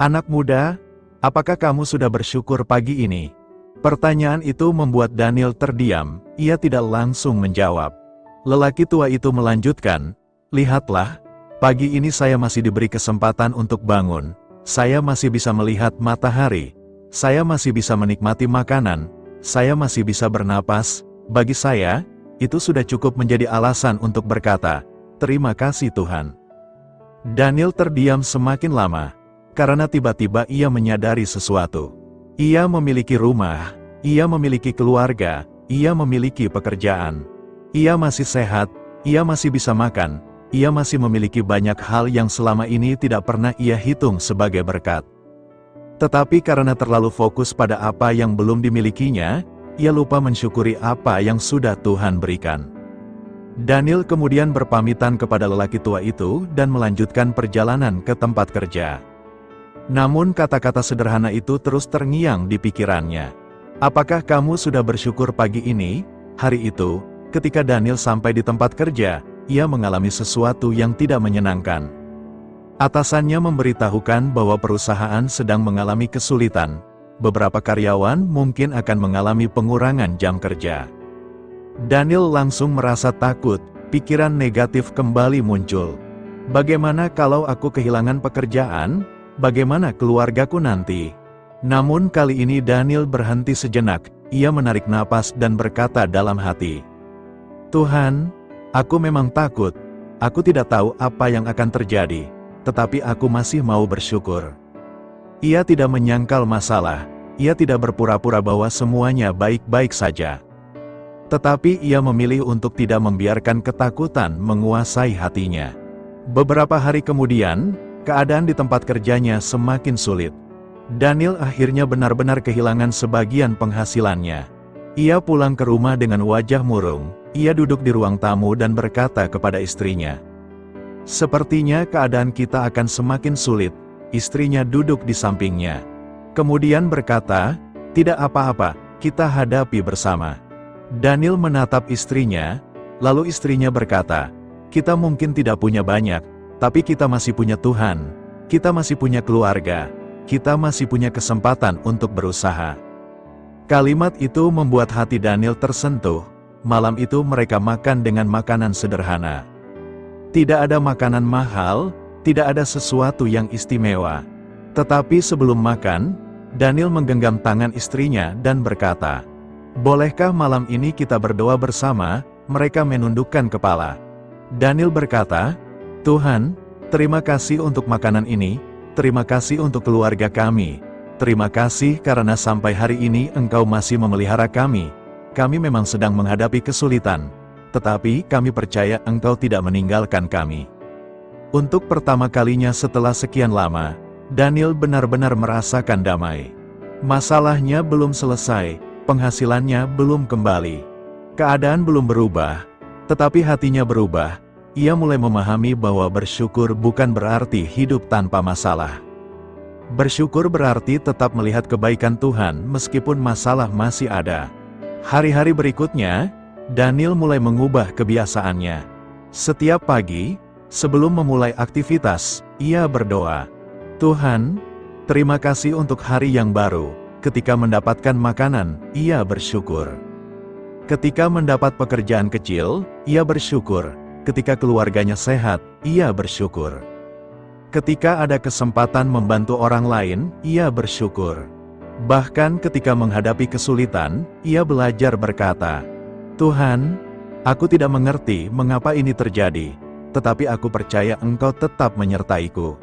"Anak muda, apakah kamu sudah bersyukur pagi ini?" Pertanyaan itu membuat Daniel terdiam, ia tidak langsung menjawab. Lelaki tua itu melanjutkan, "Lihatlah, pagi ini saya masih diberi kesempatan untuk bangun, saya masih bisa melihat matahari, saya masih bisa menikmati makanan, saya masih bisa bernapas, bagi saya, itu sudah cukup menjadi alasan untuk berkata, terima kasih Tuhan." Daniel terdiam semakin lama, karena tiba-tiba ia menyadari sesuatu. Ia memiliki rumah, ia memiliki keluarga, ia memiliki pekerjaan. Ia masih sehat, ia masih bisa makan, ia masih memiliki banyak hal yang selama ini tidak pernah ia hitung sebagai berkat. Tetapi karena terlalu fokus pada apa yang belum dimilikinya, ia lupa mensyukuri apa yang sudah Tuhan berikan. Daniel kemudian berpamitan kepada lelaki tua itu dan melanjutkan perjalanan ke tempat kerja. Namun kata-kata sederhana itu terus terngiang di pikirannya. "Apakah kamu sudah bersyukur pagi ini?" Hari itu, ketika Daniel sampai di tempat kerja, ia mengalami sesuatu yang tidak menyenangkan. Atasannya memberitahukan bahwa perusahaan sedang mengalami kesulitan. Beberapa karyawan mungkin akan mengalami pengurangan jam kerja. Daniel langsung merasa takut, pikiran negatif kembali muncul. Bagaimana kalau aku kehilangan pekerjaan? Bagaimana keluargaku nanti? Namun kali ini Daniel berhenti sejenak, ia menarik napas dan berkata dalam hati, "Tuhan, aku memang takut, aku tidak tahu apa yang akan terjadi, tetapi aku masih mau bersyukur." Ia tidak menyangkal masalah, ia tidak berpura-pura bahwa semuanya baik-baik saja. Tetapi ia memilih untuk tidak membiarkan ketakutan menguasai hatinya. Beberapa hari kemudian, keadaan di tempat kerjanya semakin sulit. Daniel akhirnya benar-benar kehilangan sebagian penghasilannya. Ia pulang ke rumah dengan wajah murung. Ia duduk di ruang tamu dan berkata kepada istrinya, "Sepertinya keadaan kita akan semakin sulit." Istrinya duduk di sampingnya. Kemudian berkata, "Tidak apa-apa, kita hadapi bersama." Daniel menatap istrinya, lalu istrinya berkata, "Kita mungkin tidak punya banyak, tapi kita masih punya Tuhan. Kita masih punya keluarga. Kita masih punya kesempatan untuk berusaha." Kalimat itu membuat hati Daniel tersentuh. Malam itu mereka makan dengan makanan sederhana. Tidak ada makanan mahal, tidak ada sesuatu yang istimewa. Tetapi sebelum makan, Daniel menggenggam tangan istrinya dan berkata, "Bolehkah malam ini kita berdoa bersama?" Mereka menundukkan kepala. Daniel berkata, "Tuhan, terima kasih untuk makanan ini, terima kasih untuk keluarga kami. Terima kasih karena sampai hari ini Engkau masih memelihara kami. Kami memang sedang menghadapi kesulitan, tetapi kami percaya Engkau tidak meninggalkan kami." Untuk pertama kalinya setelah sekian lama, Daniel benar-benar merasakan damai. Masalahnya belum selesai, penghasilannya belum kembali. Keadaan belum berubah, tetapi hatinya berubah. Ia mulai memahami bahwa bersyukur bukan berarti hidup tanpa masalah. Bersyukur berarti tetap melihat kebaikan Tuhan meskipun masalah masih ada. Hari-hari berikutnya, Daniel mulai mengubah kebiasaannya. Setiap pagi, sebelum memulai aktivitas, ia berdoa, "Tuhan, Terima kasih untuk hari yang baru. Ketika mendapatkan makanan, ia bersyukur. Ketika mendapat pekerjaan kecil, ia bersyukur. Ketika keluarganya sehat, ia bersyukur. Ketika ada kesempatan membantu orang lain, ia bersyukur. Bahkan ketika menghadapi kesulitan, ia belajar berkata, "Tuhan, aku tidak mengerti mengapa ini terjadi, tetapi aku percaya Engkau tetap menyertaiku."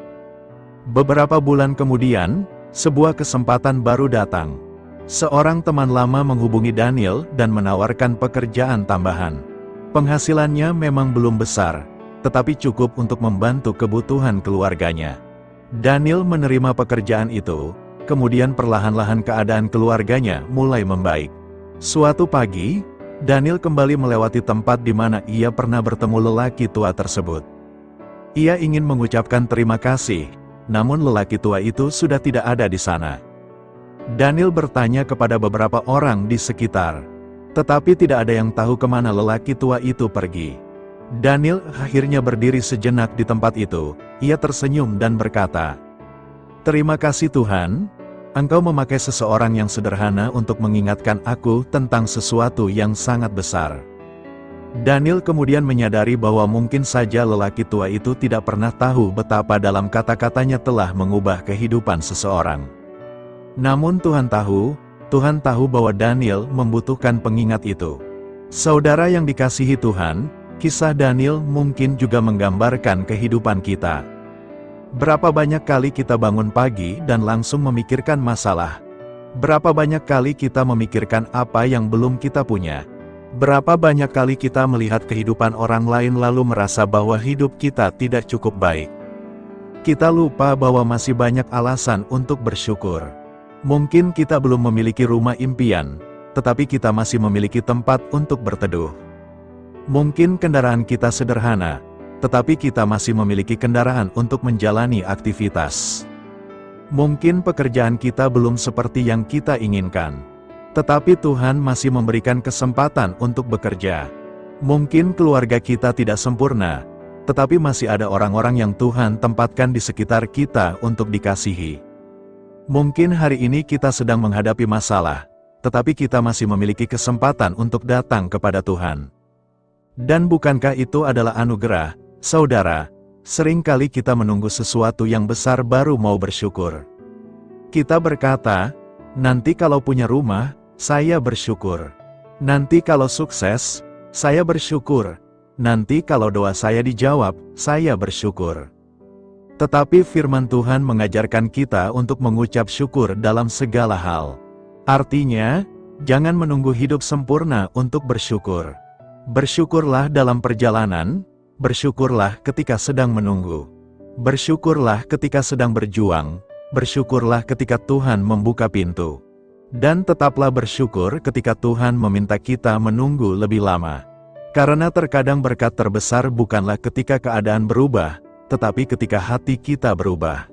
Beberapa bulan kemudian, sebuah kesempatan baru datang. Seorang teman lama menghubungi Daniel dan menawarkan pekerjaan tambahan. Penghasilannya memang belum besar, tetapi cukup untuk membantu kebutuhan keluarganya. Daniel menerima pekerjaan itu, kemudian perlahan-lahan keadaan keluarganya mulai membaik. Suatu pagi, Daniel kembali melewati tempat di mana ia pernah bertemu lelaki tua tersebut. Ia ingin mengucapkan terima kasih, namun lelaki tua itu sudah tidak ada di sana. Daniel bertanya kepada beberapa orang di sekitar, tetapi tidak ada yang tahu kemana lelaki tua itu pergi. Daniel akhirnya berdiri sejenak di tempat itu. Ia tersenyum dan berkata, "Terima kasih Tuhan, Engkau memakai seseorang yang sederhana untuk mengingatkan aku tentang sesuatu yang sangat besar." Daniel kemudian menyadari bahwa mungkin saja lelaki tua itu tidak pernah tahu betapa dalam kata-katanya telah mengubah kehidupan seseorang. Namun Tuhan tahu bahwa Daniel membutuhkan pengingat itu. Saudara yang dikasihi Tuhan, kisah Daniel mungkin juga menggambarkan kehidupan kita. Berapa banyak kali kita bangun pagi dan langsung memikirkan masalah? Berapa banyak kali kita memikirkan apa yang belum kita punya? Berapa banyak kali kita melihat kehidupan orang lain lalu merasa bahwa hidup kita tidak cukup baik? Kita lupa bahwa masih banyak alasan untuk bersyukur. Mungkin kita belum memiliki rumah impian, tetapi kita masih memiliki tempat untuk berteduh. Mungkin kendaraan kita sederhana, tetapi kita masih memiliki kendaraan untuk menjalani aktivitas. Mungkin pekerjaan kita belum seperti yang kita inginkan, tetapi Tuhan masih memberikan kesempatan untuk bekerja. Mungkin keluarga kita tidak sempurna, tetapi masih ada orang-orang yang Tuhan tempatkan di sekitar kita untuk dikasihi. Mungkin hari ini kita sedang menghadapi masalah, tetapi kita masih memiliki kesempatan untuk datang kepada Tuhan. Dan bukankah itu adalah anugerah, saudara? Seringkali kita menunggu sesuatu yang besar baru mau bersyukur. Kita berkata, "Nanti kalau punya rumah, saya bersyukur. Nanti kalau sukses, saya bersyukur. Nanti kalau doa saya dijawab, saya bersyukur." Tetapi firman Tuhan mengajarkan kita untuk mengucap syukur dalam segala hal. Artinya, jangan menunggu hidup sempurna untuk bersyukur. Bersyukurlah dalam perjalanan, bersyukurlah ketika sedang menunggu. Bersyukurlah ketika sedang berjuang, bersyukurlah ketika Tuhan membuka pintu. Dan tetaplah bersyukur ketika Tuhan meminta kita menunggu lebih lama. Karena terkadang berkat terbesar bukanlah ketika keadaan berubah, tetapi ketika hati kita berubah.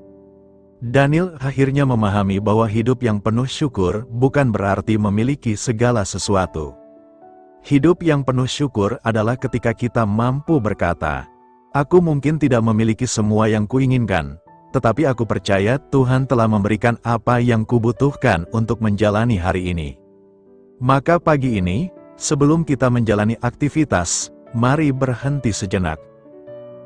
Daniel akhirnya memahami bahwa hidup yang penuh syukur bukan berarti memiliki segala sesuatu. Hidup yang penuh syukur adalah ketika kita mampu berkata, "Aku mungkin tidak memiliki semua yang kuinginkan, tetapi aku percaya Tuhan telah memberikan apa yang kubutuhkan untuk menjalani hari ini." Maka pagi ini, sebelum kita menjalani aktivitas, mari berhenti sejenak.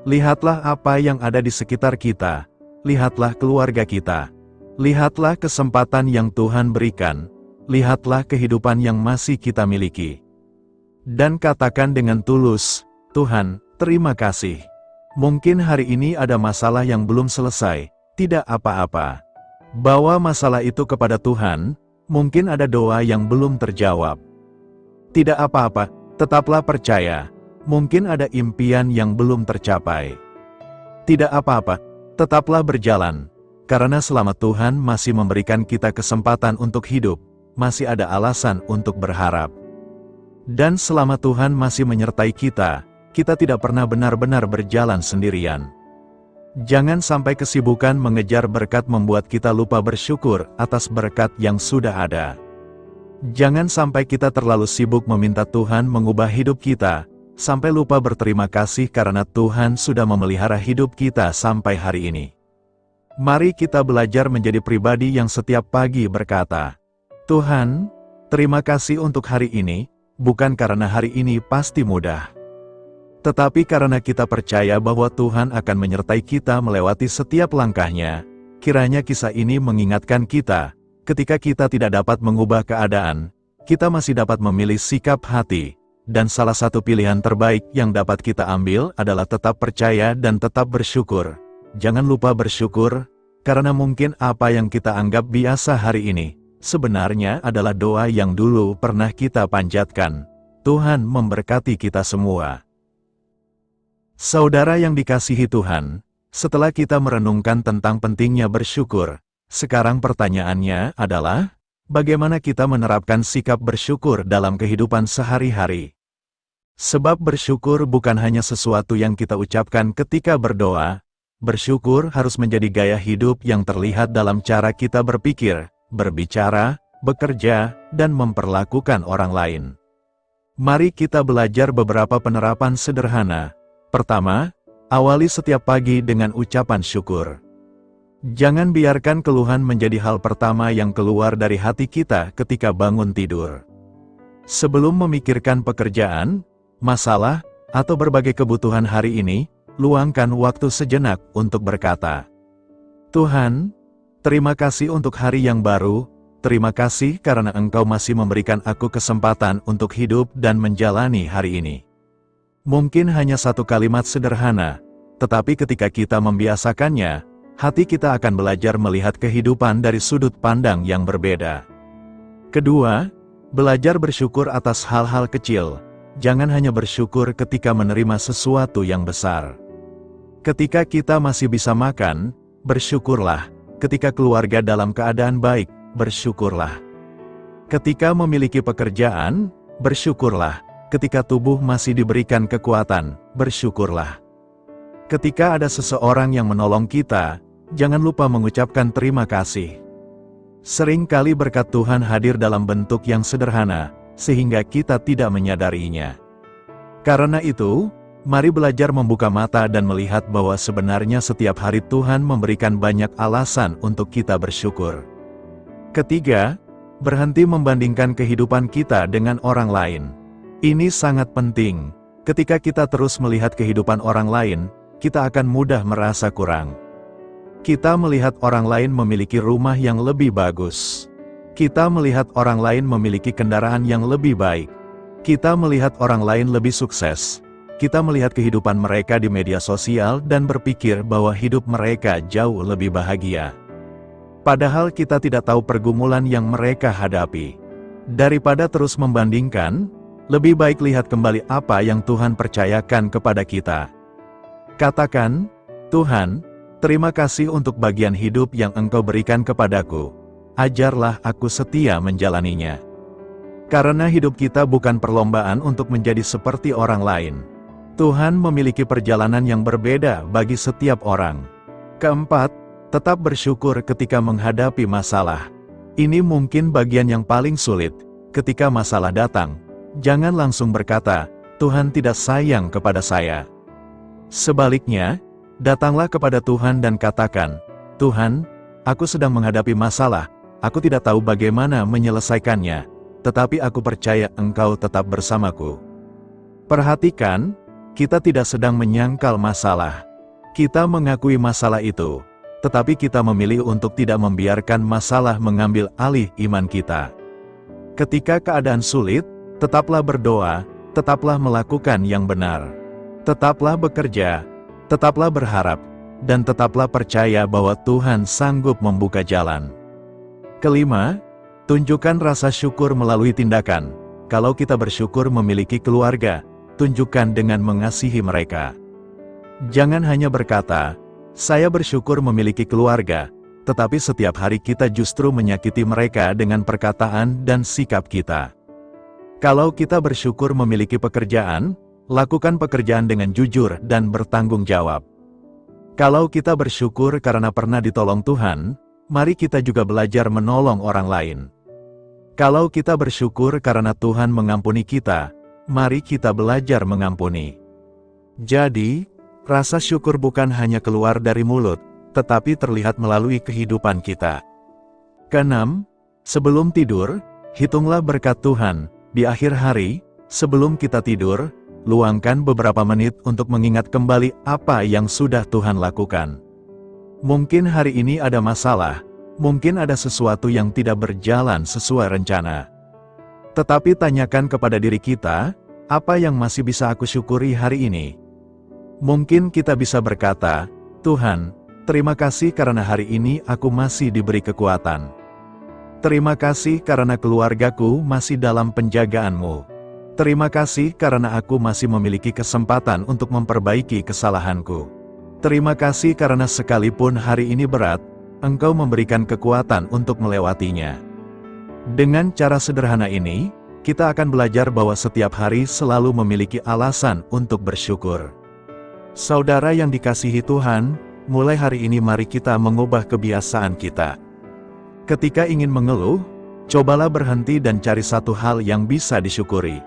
Lihatlah apa yang ada di sekitar kita. Lihatlah keluarga kita. Lihatlah kesempatan yang Tuhan berikan. Lihatlah kehidupan yang masih kita miliki. Dan katakan dengan tulus, "Tuhan, terima kasih. Mungkin hari ini ada masalah yang belum selesai, tidak apa-apa. Bawa masalah itu kepada Tuhan, mungkin ada doa yang belum terjawab. Tidak apa-apa, tetaplah percaya. Mungkin ada impian yang belum tercapai. Tidak apa-apa, tetaplah berjalan. Karena selama Tuhan masih memberikan kita kesempatan untuk hidup, masih ada alasan untuk berharap. Dan selama Tuhan masih menyertai kita, kita tidak pernah benar-benar berjalan sendirian. Jangan sampai kesibukan mengejar berkat membuat kita lupa bersyukur atas berkat yang sudah ada. Jangan sampai kita terlalu sibuk meminta Tuhan mengubah hidup kita, sampai lupa berterima kasih karena Tuhan sudah memelihara hidup kita sampai hari ini. Mari kita belajar menjadi pribadi yang setiap pagi berkata, "Tuhan, terima kasih untuk hari ini, bukan karena hari ini pasti mudah, tetapi karena kita percaya bahwa Tuhan akan menyertai kita melewati setiap langkahnya." Kiranya kisah ini mengingatkan kita, ketika kita tidak dapat mengubah keadaan, kita masih dapat memilih sikap hati, dan salah satu pilihan terbaik yang dapat kita ambil adalah tetap percaya dan tetap bersyukur. Jangan lupa bersyukur, karena mungkin apa yang kita anggap biasa hari ini, sebenarnya adalah doa yang dulu pernah kita panjatkan. Tuhan memberkati kita semua. Saudara yang dikasihi Tuhan, setelah kita merenungkan tentang pentingnya bersyukur, sekarang pertanyaannya adalah, bagaimana kita menerapkan sikap bersyukur dalam kehidupan sehari-hari? Sebab bersyukur bukan hanya sesuatu yang kita ucapkan ketika berdoa, bersyukur harus menjadi gaya hidup yang terlihat dalam cara kita berpikir, berbicara, bekerja, dan memperlakukan orang lain. Mari kita belajar beberapa penerapan sederhana. Pertama, awali setiap pagi dengan ucapan syukur. Jangan biarkan keluhan menjadi hal pertama yang keluar dari hati kita ketika bangun tidur. Sebelum memikirkan pekerjaan, masalah, atau berbagai kebutuhan hari ini, luangkan waktu sejenak untuk berkata, "Tuhan, terima kasih untuk hari yang baru, terima kasih karena Engkau masih memberikan aku kesempatan untuk hidup dan menjalani hari ini." Mungkin hanya satu kalimat sederhana, tetapi ketika kita membiasakannya, hati kita akan belajar melihat kehidupan dari sudut pandang yang berbeda. Kedua, belajar bersyukur atas hal-hal kecil. Jangan hanya bersyukur ketika menerima sesuatu yang besar. Ketika kita masih bisa makan, bersyukurlah. Ketika keluarga dalam keadaan baik, bersyukurlah. Ketika memiliki pekerjaan, bersyukurlah. Ketika tubuh masih diberikan kekuatan, bersyukurlah. Ketika ada seseorang yang menolong kita, jangan lupa mengucapkan terima kasih. Sering kali berkat Tuhan hadir dalam bentuk yang sederhana, sehingga kita tidak menyadarinya. Karena itu, mari belajar membuka mata dan melihat bahwa sebenarnya setiap hari Tuhan memberikan banyak alasan untuk kita bersyukur. Ketiga, berhenti membandingkan kehidupan kita dengan orang lain. Ini sangat penting. Ketika kita terus melihat kehidupan orang lain, kita akan mudah merasa kurang. Kita melihat orang lain memiliki rumah yang lebih bagus. Kita melihat orang lain memiliki kendaraan yang lebih baik. Kita melihat orang lain lebih sukses. Kita melihat kehidupan mereka di media sosial dan berpikir bahwa hidup mereka jauh lebih bahagia. Padahal kita tidak tahu pergumulan yang mereka hadapi. Daripada terus membandingkan, lebih baik lihat kembali apa yang Tuhan percayakan kepada kita. Katakan, "Tuhan, terima kasih untuk bagian hidup yang Engkau berikan kepadaku. Ajarlah aku setia menjalaninya." Karena hidup kita bukan perlombaan untuk menjadi seperti orang lain. Tuhan memiliki perjalanan yang berbeda bagi setiap orang. Keempat, tetap bersyukur ketika menghadapi masalah. Ini mungkin bagian yang paling sulit. Ketika masalah datang, jangan langsung berkata, "Tuhan tidak sayang kepada saya." Sebaliknya, datanglah kepada Tuhan dan katakan, "Tuhan, aku sedang menghadapi masalah, aku tidak tahu bagaimana menyelesaikannya, tetapi aku percaya Engkau tetap bersamaku." Perhatikan, kita tidak sedang menyangkal masalah. Kita mengakui masalah itu, tetapi kita memilih untuk tidak membiarkan masalah mengambil alih iman kita. Ketika keadaan sulit, tetaplah berdoa, tetaplah melakukan yang benar. Tetaplah bekerja, tetaplah berharap, dan tetaplah percaya bahwa Tuhan sanggup membuka jalan. Kelima, tunjukkan rasa syukur melalui tindakan. Kalau kita bersyukur memiliki keluarga, tunjukkan dengan mengasihi mereka. Jangan hanya berkata, "Saya bersyukur memiliki keluarga," tetapi setiap hari kita justru menyakiti mereka dengan perkataan dan sikap kita. Kalau kita bersyukur memiliki pekerjaan, lakukan pekerjaan dengan jujur dan bertanggung jawab. Kalau kita bersyukur karena pernah ditolong Tuhan, mari kita juga belajar menolong orang lain. Kalau kita bersyukur karena Tuhan mengampuni kita, mari kita belajar mengampuni. Jadi, rasa syukur bukan hanya keluar dari mulut, tetapi terlihat melalui kehidupan kita. Keenam, sebelum tidur, hitunglah berkat Tuhan. Di akhir hari, sebelum kita tidur, luangkan beberapa menit untuk mengingat kembali apa yang sudah Tuhan lakukan. Mungkin hari ini ada masalah, mungkin ada sesuatu yang tidak berjalan sesuai rencana. Tetapi tanyakan kepada diri kita, apa yang masih bisa aku syukuri hari ini? Mungkin kita bisa berkata, Tuhan, terima kasih karena hari ini aku masih diberi kekuatan. Terima kasih karena keluargaku masih dalam penjagaan-Mu. Terima kasih karena aku masih memiliki kesempatan untuk memperbaiki kesalahanku. Terima kasih karena sekalipun hari ini berat, Engkau memberikan kekuatan untuk melewatinya. Dengan cara sederhana ini, kita akan belajar bahwa setiap hari selalu memiliki alasan untuk bersyukur. Saudara yang dikasihi Tuhan, mulai hari ini mari kita mengubah kebiasaan kita. Ketika ingin mengeluh, cobalah berhenti dan cari satu hal yang bisa disyukuri.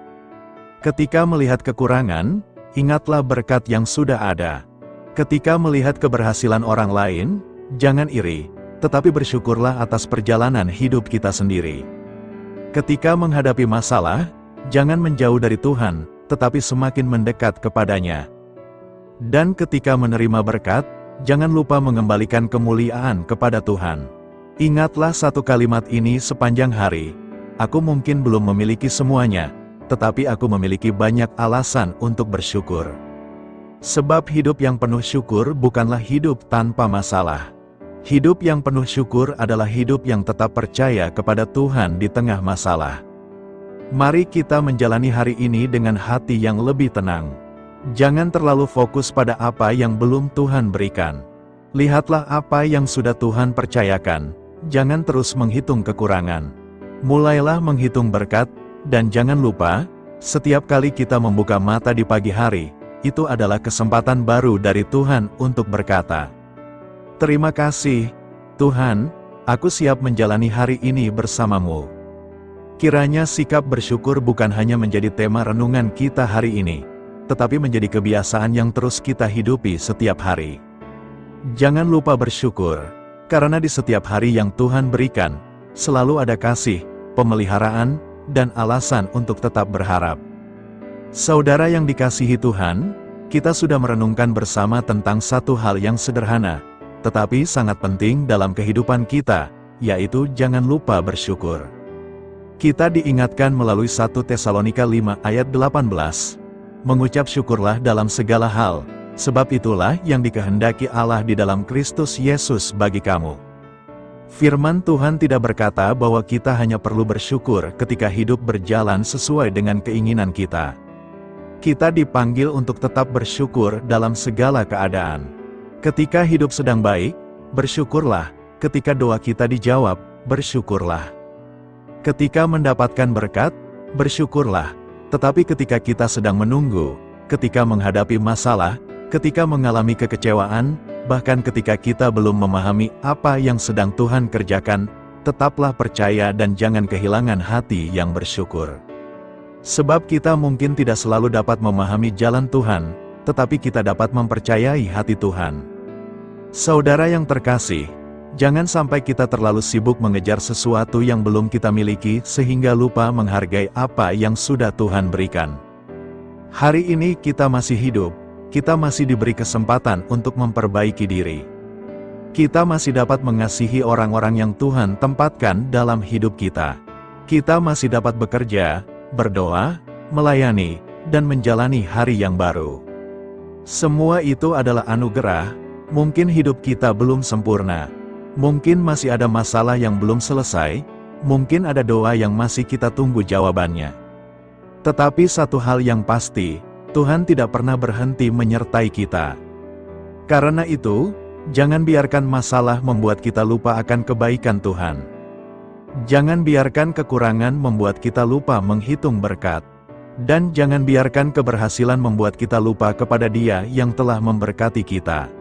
Ketika melihat kekurangan, ingatlah berkat yang sudah ada. Ketika melihat keberhasilan orang lain, jangan iri, tetapi bersyukurlah atas perjalanan hidup kita sendiri. Ketika menghadapi masalah, jangan menjauh dari Tuhan, tetapi semakin mendekat kepadanya. Dan ketika menerima berkat, jangan lupa mengembalikan kemuliaan kepada Tuhan. Ingatlah satu kalimat ini sepanjang hari. Aku mungkin belum memiliki semuanya, tetapi aku memiliki banyak alasan untuk bersyukur. Sebab hidup yang penuh syukur bukanlah hidup tanpa masalah. Hidup yang penuh syukur adalah hidup yang tetap percaya kepada Tuhan di tengah masalah. Mari kita menjalani hari ini dengan hati yang lebih tenang. Jangan terlalu fokus pada apa yang belum Tuhan berikan. Lihatlah apa yang sudah Tuhan percayakan. Jangan terus menghitung kekurangan. Mulailah menghitung berkat, dan jangan lupa, setiap kali kita membuka mata di pagi hari, itu adalah kesempatan baru dari Tuhan untuk berkata, terima kasih, Tuhan, aku siap menjalani hari ini bersama-Mu. Kiranya sikap bersyukur bukan hanya menjadi tema renungan kita hari ini, tetapi menjadi kebiasaan yang terus kita hidupi setiap hari. Jangan lupa bersyukur, karena di setiap hari yang Tuhan berikan, selalu ada kasih, pemeliharaan, dan alasan untuk tetap berharap. Saudara yang dikasihi Tuhan, kita sudah merenungkan bersama tentang satu hal yang sederhana, tetapi sangat penting dalam kehidupan kita, yaitu jangan lupa bersyukur. Kita diingatkan melalui 1 Tesalonika 5 ayat 18, mengucap syukurlah dalam segala hal, sebab itulah yang dikehendaki Allah di dalam Kristus Yesus bagi kamu. Firman Tuhan tidak berkata bahwa kita hanya perlu bersyukur ketika hidup berjalan sesuai dengan keinginan kita. Kita dipanggil untuk tetap bersyukur dalam segala keadaan. Ketika hidup sedang baik, bersyukurlah. Ketika doa kita dijawab, bersyukurlah. Ketika mendapatkan berkat, bersyukurlah. Tetapi ketika kita sedang menunggu, ketika menghadapi masalah, ketika mengalami kekecewaan, bahkan ketika kita belum memahami apa yang sedang Tuhan kerjakan, tetaplah percaya dan jangan kehilangan hati yang bersyukur. Sebab kita mungkin tidak selalu dapat memahami jalan Tuhan, tetapi kita dapat mempercayai hati Tuhan. Saudara yang terkasih, jangan sampai kita terlalu sibuk mengejar sesuatu yang belum kita miliki sehingga lupa menghargai apa yang sudah Tuhan berikan. Hari ini kita masih hidup. Kita masih diberi kesempatan untuk memperbaiki diri. Kita masih dapat mengasihi orang-orang yang Tuhan tempatkan dalam hidup kita. Kita masih dapat bekerja, berdoa, melayani, dan menjalani hari yang baru. Semua itu adalah anugerah. Mungkin hidup kita belum sempurna. Mungkin masih ada masalah yang belum selesai. Mungkin ada doa yang masih kita tunggu jawabannya. Tetapi satu hal yang pasti, Tuhan tidak pernah berhenti menyertai kita. Karena itu, jangan biarkan masalah membuat kita lupa akan kebaikan Tuhan. Jangan biarkan kekurangan membuat kita lupa menghitung berkat. Dan jangan biarkan keberhasilan membuat kita lupa kepada Dia yang telah memberkati kita.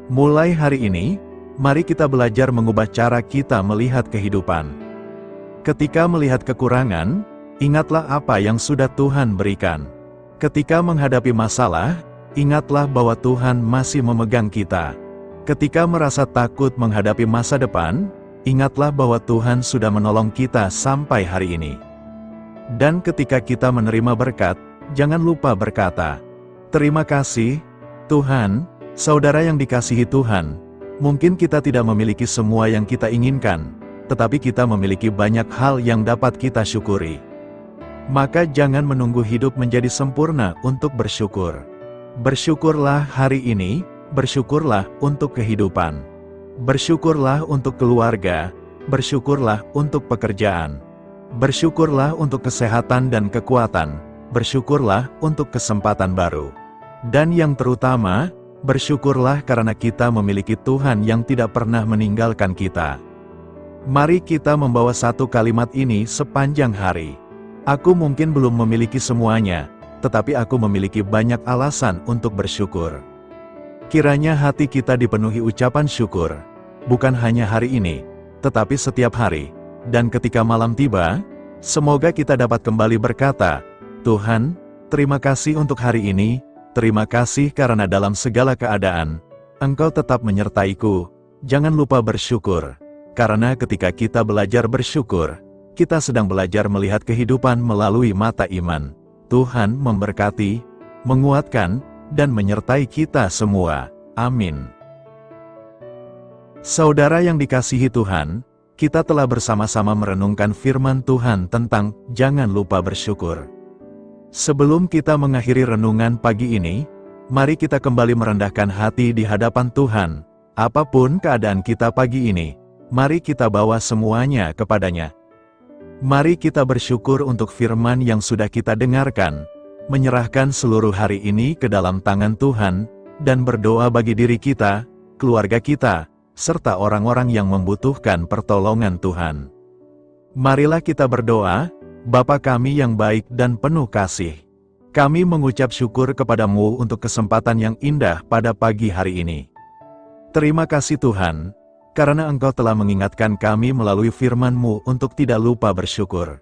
Mulai hari ini, mari kita belajar mengubah cara kita melihat kehidupan. Ketika melihat kekurangan, ingatlah apa yang sudah Tuhan berikan. Ketika menghadapi masalah, ingatlah bahwa Tuhan masih memegang kita. Ketika merasa takut menghadapi masa depan, ingatlah bahwa Tuhan sudah menolong kita sampai hari ini. Dan ketika kita menerima berkat, jangan lupa berkata, "Terima kasih, Tuhan." Saudara yang dikasihi Tuhan, mungkin kita tidak memiliki semua yang kita inginkan, tetapi kita memiliki banyak hal yang dapat kita syukuri. Maka jangan menunggu hidup menjadi sempurna untuk bersyukur. Bersyukurlah hari ini, bersyukurlah untuk kehidupan. Bersyukurlah untuk keluarga, bersyukurlah untuk pekerjaan. Bersyukurlah untuk kesehatan dan kekuatan, bersyukurlah untuk kesempatan baru. Dan yang terutama, bersyukurlah karena kita memiliki Tuhan yang tidak pernah meninggalkan kita. Mari kita membawa satu kalimat ini sepanjang hari. Aku mungkin belum memiliki semuanya, tetapi aku memiliki banyak alasan untuk bersyukur. Kiranya hati kita dipenuhi ucapan syukur, bukan hanya hari ini, tetapi setiap hari. Dan ketika malam tiba, semoga kita dapat kembali berkata, "Tuhan, terima kasih untuk hari ini. Terima kasih karena dalam segala keadaan, Engkau tetap menyertaiku." Jangan lupa bersyukur, karena ketika kita belajar bersyukur, kita sedang belajar melihat kehidupan melalui mata iman. Tuhan memberkati, menguatkan, dan menyertai kita semua. Amin. Saudara yang dikasihi Tuhan, kita telah bersama-sama merenungkan firman Tuhan tentang jangan lupa bersyukur. Sebelum kita mengakhiri renungan pagi ini, mari kita kembali merendahkan hati di hadapan Tuhan. Apapun keadaan kita pagi ini, mari kita bawa semuanya kepadanya. Mari kita bersyukur untuk firman yang sudah kita dengarkan, menyerahkan seluruh hari ini ke dalam tangan Tuhan, dan berdoa bagi diri kita, keluarga kita, serta orang-orang yang membutuhkan pertolongan Tuhan. Marilah kita berdoa. Bapa kami yang baik dan penuh kasih, kami mengucap syukur kepadamu untuk kesempatan yang indah pada pagi hari ini. Terima kasih Tuhan, karena Engkau telah mengingatkan kami melalui firman-Mu untuk tidak lupa bersyukur.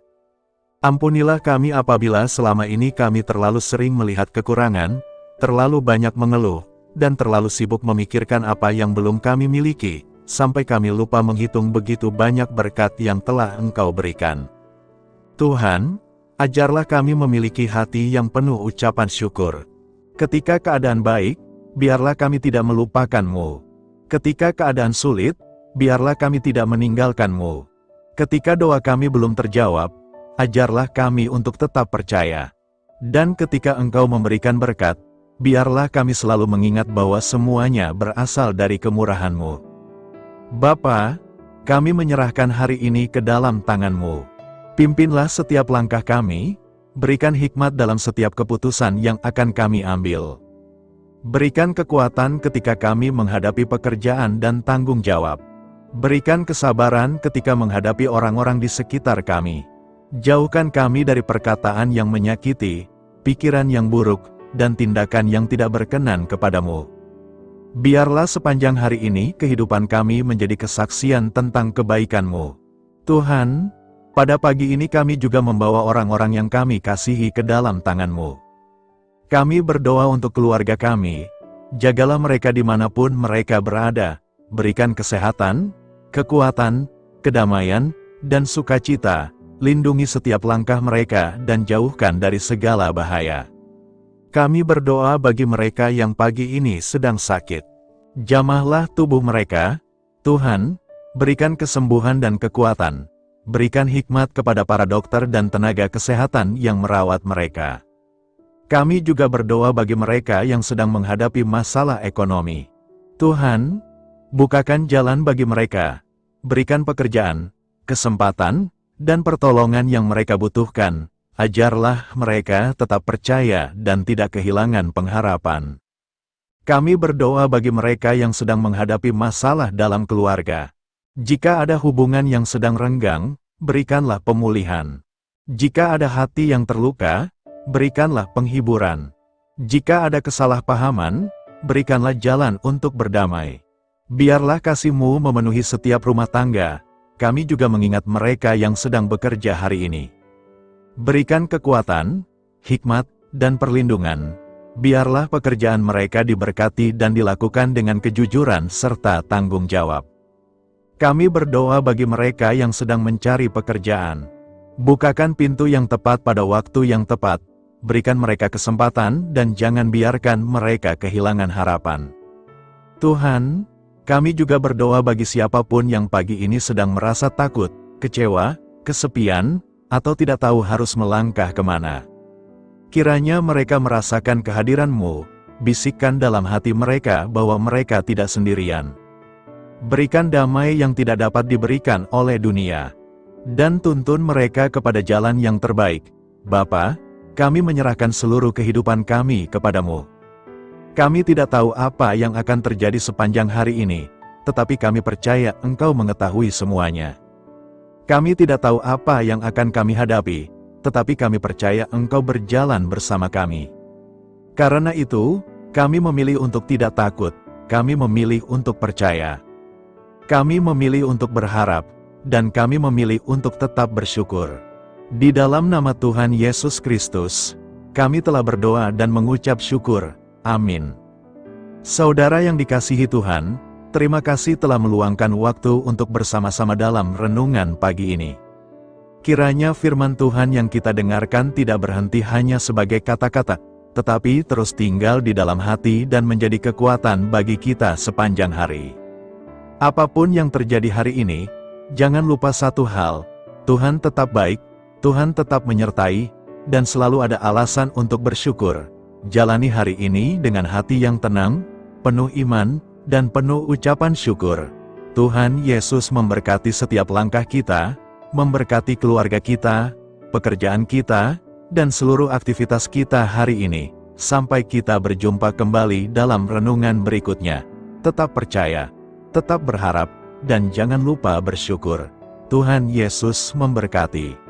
Ampunilah kami apabila selama ini kami terlalu sering melihat kekurangan, terlalu banyak mengeluh, dan terlalu sibuk memikirkan apa yang belum kami miliki, sampai kami lupa menghitung begitu banyak berkat yang telah Engkau berikan. Tuhan, ajarlah kami memiliki hati yang penuh ucapan syukur. Ketika keadaan baik, biarlah kami tidak melupakan-Mu. Ketika keadaan sulit, biarlah kami tidak meninggalkan-Mu. Ketika doa kami belum terjawab, ajarlah kami untuk tetap percaya. Dan ketika Engkau memberikan berkat, biarlah kami selalu mengingat bahwa semuanya berasal dari kemurahan-Mu. Bapa, kami menyerahkan hari ini ke dalam tangan-Mu. Pimpinlah setiap langkah kami, berikan hikmat dalam setiap keputusan yang akan kami ambil. Berikan kekuatan ketika kami menghadapi pekerjaan dan tanggung jawab. Berikan kesabaran ketika menghadapi orang-orang di sekitar kami. Jauhkan kami dari perkataan yang menyakiti, pikiran yang buruk, dan tindakan yang tidak berkenan kepadamu. Biarlah sepanjang hari ini kehidupan kami menjadi kesaksian tentang kebaikan-Mu. Tuhan, pada pagi ini kami juga membawa orang-orang yang kami kasihi ke dalam tangan-Mu. Kami berdoa untuk keluarga kami, jagalah mereka dimanapun mereka berada, berikan kesehatan, kekuatan, kedamaian, dan sukacita, lindungi setiap langkah mereka dan jauhkan dari segala bahaya. Kami berdoa bagi mereka yang pagi ini sedang sakit. Jamahlah tubuh mereka, Tuhan, berikan kesembuhan dan kekuatan. Berikan hikmat kepada para dokter dan tenaga kesehatan yang merawat mereka. Kami juga berdoa bagi mereka yang sedang menghadapi masalah ekonomi. Tuhan, bukakan jalan bagi mereka, berikan pekerjaan, kesempatan, dan pertolongan yang mereka butuhkan. Ajarlah mereka tetap percaya dan tidak kehilangan pengharapan. Kami berdoa bagi mereka yang sedang menghadapi masalah dalam keluarga. Jika ada hubungan yang sedang renggang, berikanlah pemulihan. Jika ada hati yang terluka, berikanlah penghiburan. Jika ada kesalahpahaman, berikanlah jalan untuk berdamai. Biarlah kasih-Mu memenuhi setiap rumah tangga. Kami juga mengingat mereka yang sedang bekerja hari ini. Berikan kekuatan, hikmat, dan perlindungan. Biarlah pekerjaan mereka diberkati dan dilakukan dengan kejujuran serta tanggung jawab. Kami berdoa bagi mereka yang sedang mencari pekerjaan. Bukakan pintu yang tepat pada waktu yang tepat, berikan mereka kesempatan dan jangan biarkan mereka kehilangan harapan. Tuhan, kami juga berdoa bagi siapapun yang pagi ini sedang merasa takut, kecewa, kesepian, atau tidak tahu harus melangkah kemana. Kiranya mereka merasakan kehadiran-Mu, bisikkan dalam hati mereka bahwa mereka tidak sendirian. Berikan damai yang tidak dapat diberikan oleh dunia. Dan tuntun mereka kepada jalan yang terbaik. Bapa, kami menyerahkan seluruh kehidupan kami kepadamu. Kami tidak tahu apa yang akan terjadi sepanjang hari ini, tetapi kami percaya Engkau mengetahui semuanya. Kami tidak tahu apa yang akan kami hadapi, tetapi kami percaya Engkau berjalan bersama kami. Karena itu, kami memilih untuk tidak takut, kami memilih untuk percaya. Kami memilih untuk berharap, dan kami memilih untuk tetap bersyukur. Di dalam nama Tuhan Yesus Kristus, kami telah berdoa dan mengucap syukur. Amin. Saudara yang dikasihi Tuhan, terima kasih telah meluangkan waktu untuk bersama-sama dalam renungan pagi ini. Kiranya firman Tuhan yang kita dengarkan tidak berhenti hanya sebagai kata-kata, tetapi terus tinggal di dalam hati dan menjadi kekuatan bagi kita sepanjang hari. Apapun yang terjadi hari ini, jangan lupa satu hal, Tuhan tetap baik, Tuhan tetap menyertai, dan selalu ada alasan untuk bersyukur. Jalani hari ini dengan hati yang tenang, penuh iman, dan penuh ucapan syukur. Tuhan Yesus memberkati setiap langkah kita, memberkati keluarga kita, pekerjaan kita, dan seluruh aktivitas kita hari ini. Sampai kita berjumpa kembali dalam renungan berikutnya. Tetap percaya, tetap berharap, dan jangan lupa bersyukur. Tuhan Yesus memberkati.